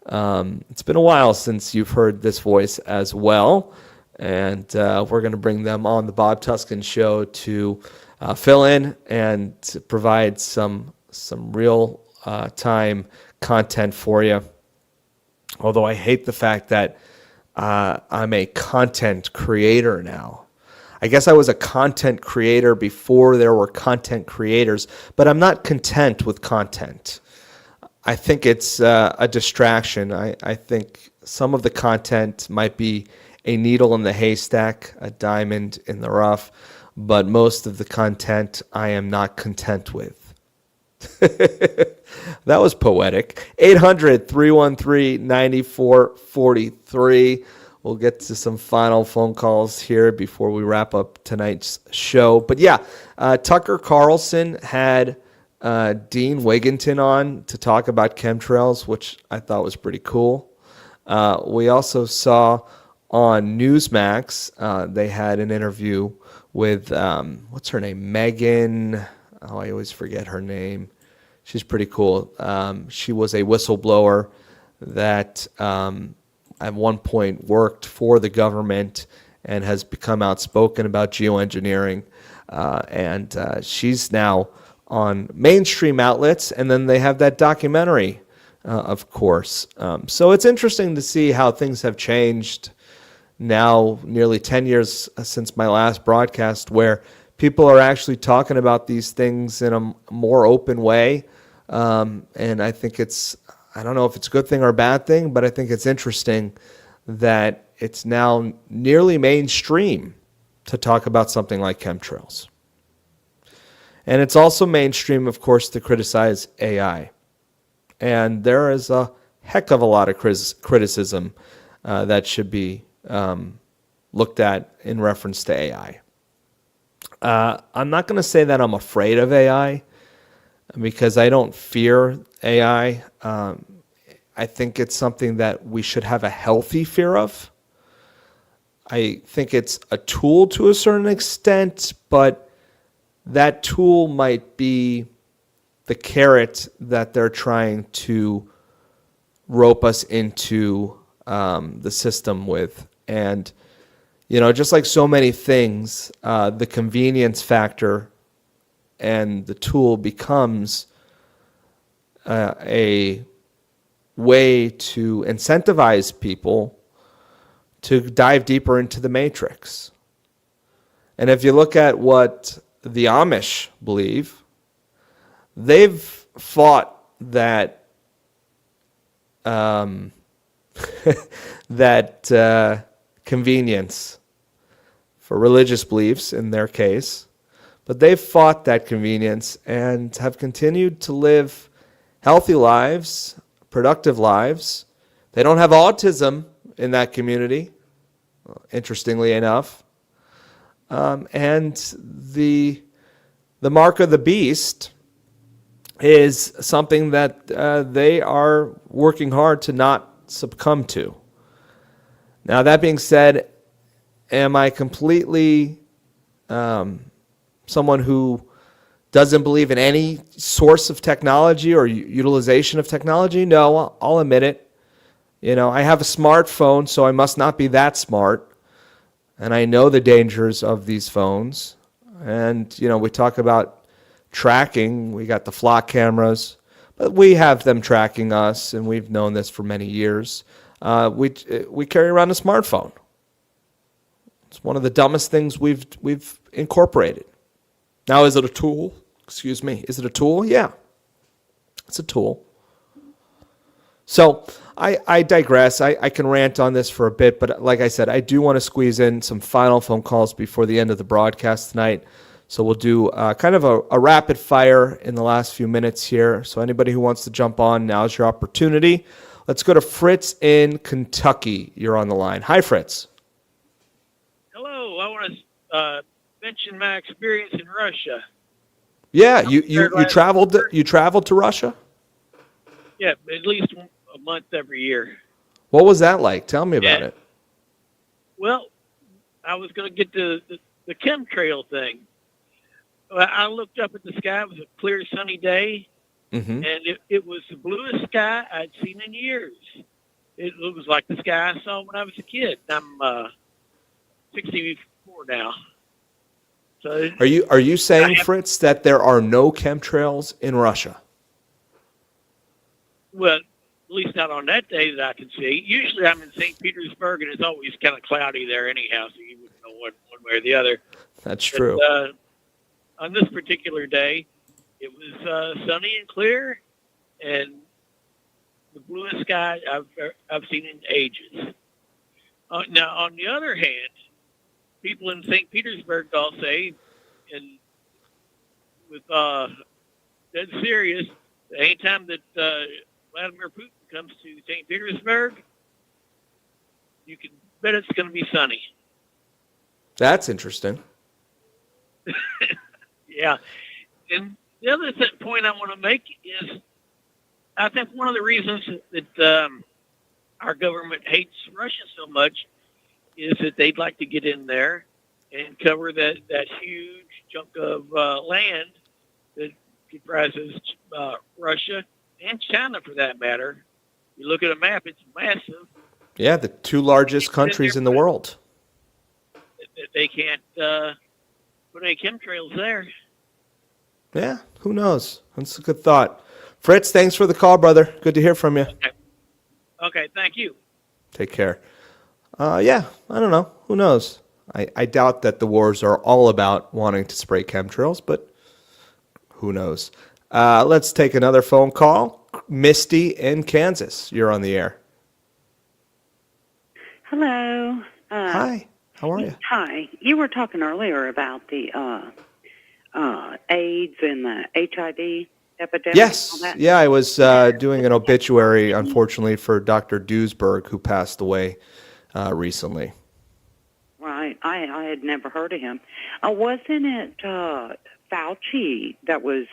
It's been a while since you've heard this voice as well. And we're going to bring them on the Bob Tuskin Show to fill in and to provide some real time content for you. Although I hate the fact that I'm a content creator now. I guess I was a content creator before there were content creators, but I'm not content with content. I think it's a distraction. I think some of the content might be a needle in the haystack, a diamond in the rough, but most of the content I am not content with. That was poetic. 800-313-9443. We'll get to some final phone calls here before we wrap up tonight's show. But yeah, Tucker Carlson had Dean Wigington on to talk about chemtrails, which I thought was pretty cool. We also saw on Newsmax, they had an interview with, what's her name? Megan. Oh, I always forget her name. She's pretty cool. She was a whistleblower that at one point worked for the government and has become outspoken about geoengineering. And she's now on mainstream outlets. And then they have that documentary, of course. So it's interesting to see how things have changed now, nearly 10 years since my last broadcast, where people are actually talking about these things in a more open way. And I think I don't know if it's a good thing or a bad thing, but I think it's interesting that it's now nearly mainstream to talk about something like chemtrails. And it's also mainstream, of course, to criticize AI. And there is a heck of a lot of criticism that should be looked at in reference to AI. I'm not going to say that I'm afraid of AI, because I don't fear AI. I think it's something that we should have a healthy fear of. I think it's a tool to a certain extent, but that tool might be the carrot that they're trying to rope us into the system with. And, just like so many things, the convenience factor and the tool becomes a way to incentivize people to dive deeper into the matrix. And if you look at what the Amish believe, they've fought that convenience for religious beliefs in their case. But they've fought that convenience and have continued to live healthy lives, productive lives. They don't have autism in that community, interestingly enough. And the mark of the beast is something that they are working hard to not succumb to. Now, that being said, am I completely someone who doesn't believe in any source of technology or utilization of technology? No, I'll admit it. I have a smartphone, so I must not be that smart. And I know the dangers of these phones. And, we talk about tracking. We got the flock cameras, but we have them tracking us, and we've known this for many years. We carry around a smartphone. It's one of the dumbest things we've incorporated. Now, is it a tool? Excuse me. Is it a tool? Yeah. It's a tool. So I digress. I can rant on this for a bit, but like I said, I do want to squeeze in some final phone calls before the end of the broadcast tonight. So we'll do kind of a rapid fire in the last few minutes here. So anybody who wants to jump on, now's your opportunity. Let's go to Fritz in Kentucky. You're on the line. Hi, Fritz. Hello. I want to mention my experience in Russia. Yeah, you traveled to Russia? Yeah, at least a month every year. What was that like? Tell me about it. Well, I was going to get to the chemtrail thing. I looked up at the sky. It was a clear, sunny day, and it was the bluest sky I'd seen in years. It was like the sky I saw when I was a kid. I'm 64 now. So Are you saying, Fritz, that there are no chemtrails in Russia? well, at least not on that day that I can see. Usually I'm in St. Petersburg, and it's always kind of cloudy there anyhow, so you wouldn't know one way or the other. That's true. But, on this particular day, it was sunny and clear, and the bluest sky I've seen in ages. Now, on the other hand, people in St. Petersburg all say, and with dead serious, anytime that Vladimir Putin comes to St. Petersburg, you can bet it's going to be sunny. That's interesting. Yeah. And the other point I want to make is I think one of the reasons that our government hates Russia so much is that they'd like to get in there and cover that huge chunk of land that comprises Russia and China, for that matter. You look at a map; it's massive. Yeah, the two largest countries in the world. They can't put any chemtrails there. Yeah, who knows? That's a good thought. Fritz, thanks for the call, brother. Good to hear from you. Okay, thank you. Take care. Yeah, I don't know. Who knows? I doubt that the wars are all about wanting to spray chemtrails, but who knows? Let's take another phone call. Misty in Kansas. You're on the air. Hello. Hi. How are you? Hi. You were talking earlier about the AIDS and the HIV epidemic. Yes. And all that. Yeah, I was doing an obituary, unfortunately, for Dr. Duesberg, who passed away recently. Right. I had never heard of him. Wasn't it Fauci that was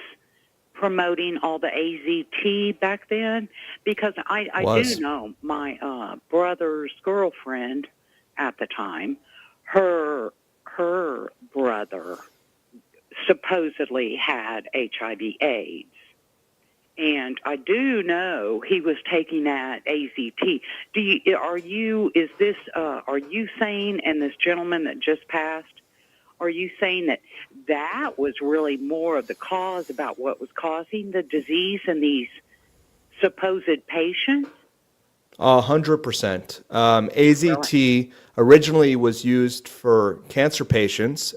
promoting all the AZT back then? Because I do know my brother's girlfriend at the time, her brother supposedly had HIV/AIDS, and I do know he was taking that AZT. Are you saying, and this gentleman that just passed, are you saying that was really more of the cause about what was causing the disease in these supposed patients? 100%. AZT originally was used for cancer patients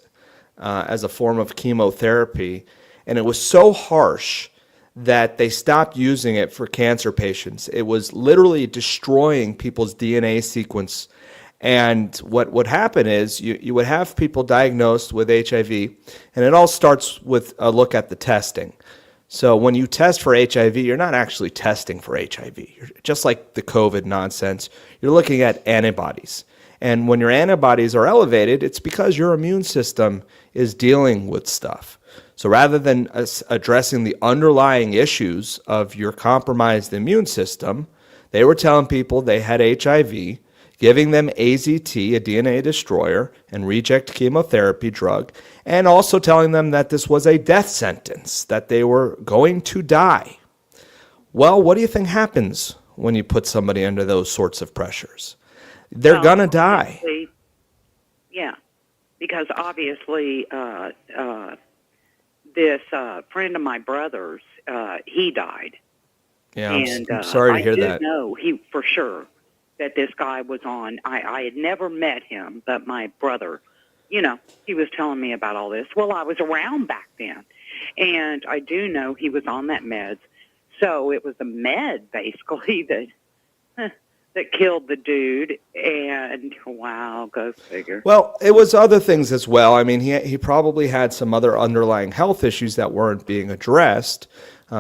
as a form of chemotherapy, and it was so harsh that they stopped using it for cancer patients. It was literally destroying people's DNA sequence. And what would happen is you would have people diagnosed with HIV, and it all starts with a look at the testing. So when you test for HIV, you're not actually testing for HIV. Just like the COVID nonsense, you're looking at antibodies. And when your antibodies are elevated, it's because your immune system is dealing with stuff. So rather than addressing the underlying issues of your compromised immune system, they were telling people they had HIV, giving them AZT, a DNA destroyer, and reject chemotherapy drug, and also telling them that this was a death sentence, that they were going to die. Well, what do you think happens when you put somebody under those sorts of pressures? They're going to die. Yeah, because obviously this friend of my brother's, he died. Yeah, and I'm sorry to hear that. I do know he for sure that this guy was on. I had never met him, but my brother, he was telling me about all this. Well, I was around back then, and I do know he was on that meds. So it was the med, basically, that killed the dude, and wow, go figure. Well, it was other things as well. I mean, he probably had some other underlying health issues that weren't being addressed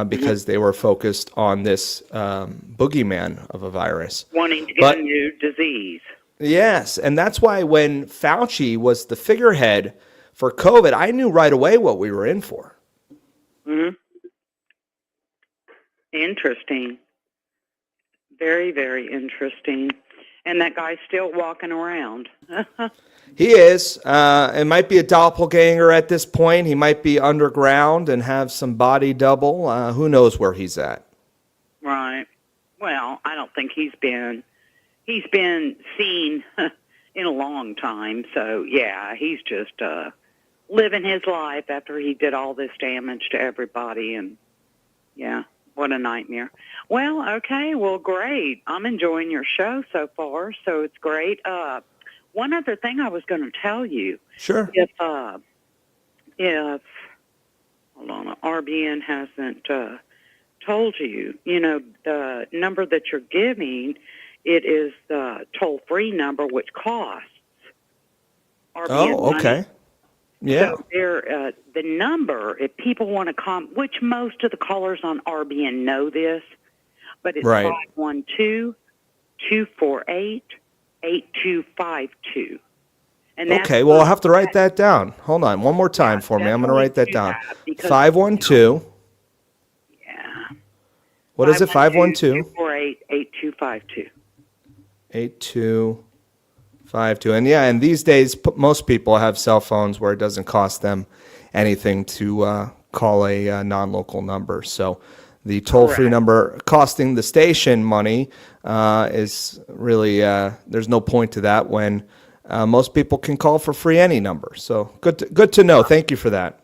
because they were focused on this boogeyman of a virus. Wanting to get a new disease. Yes, and that's why when Fauci was the figurehead for COVID, I knew right away what we were in for. Mm-hmm. Interesting. Very, very interesting. And that guy's still walking around. He is. It might be a doppelganger at this point. He might be underground and have some body double. Who knows where he's at? Right. Well, I don't think he's been seen in a long time. So, yeah, he's just living his life after he did all this damage to everybody. And, yeah, what a nightmare. Well, okay, well, great. I'm enjoying your show so far, so it's great. One other thing I was going to tell you. Sure. If hold on, RBN hasn't told you, the number that you're giving, it is the toll-free number, which costs RBN Oh, okay. money. Yeah. So the number, if people want to which most of the callers on RBN know this, but it's Right. 512-248-8252. And that's Okay, well, I'll have to write that down. Hold on, one more time for me. I'm going to write that down. 512. Yeah. What is it? 512? 248-8252. 8252. And yeah, and these days, most people have cell phones where it doesn't cost them anything to call a non-local number. So the toll-free number costing the station money is really, there's no point to that when most people can call for free any number. So good to know. Thank you for that.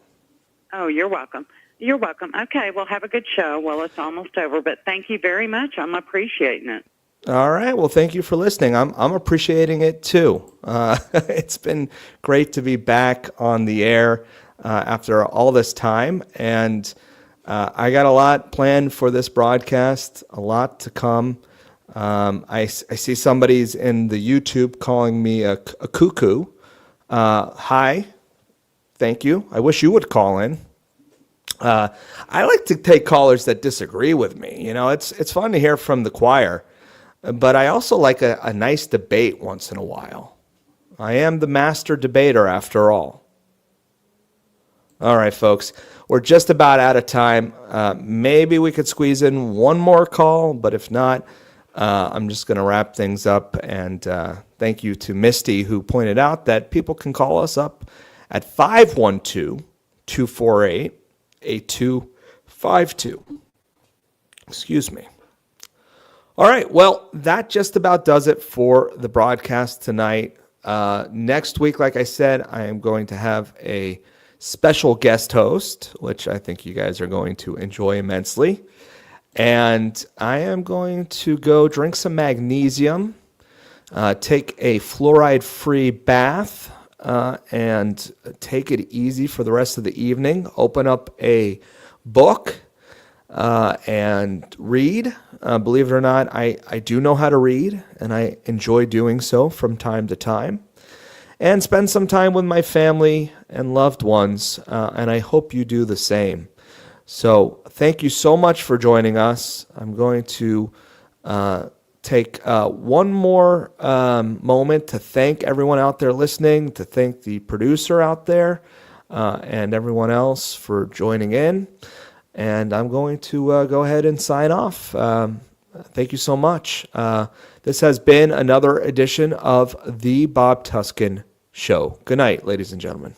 Oh, you're welcome. You're welcome. Okay, well, have a good show. Well, it's almost over, but thank you very much. I'm appreciating it. All right. Well, thank you for listening. I'm appreciating it too. It's been great to be back on the air after all this time, and I got a lot planned for this broadcast. A lot to come. I see somebody's in the YouTube calling me a cuckoo. Hi. Thank you. I wish you would call in. I like to take callers that disagree with me. It's fun to hear from the choir, but I also like a nice debate once in a while. I am the master debater after all. All right, folks, we're just about out of time. Maybe we could squeeze in one more call, but if not, I'm just going to wrap things up. And thank you to Misty, who pointed out that people can call us up at 512-248-8252. Excuse me. All right, well, that just about does it for the broadcast tonight. Next week, like I said, I am going to have a special guest host, which I think you guys are going to enjoy immensely. And I am going to go drink some magnesium, take a fluoride-free bath, and take it easy for the rest of the evening. Open up a book and read. Believe it or not, I do know how to read, and I enjoy doing so from time to time. And spend some time with my family and loved ones, and I hope you do the same. So thank you so much for joining us. I'm going to take one more moment to thank everyone out there listening, to thank the producer out there and everyone else for joining in. And I'm going to go ahead and sign off. Thank you so much. This has been another edition of The Bob Tuskin Show. Good night, ladies and gentlemen.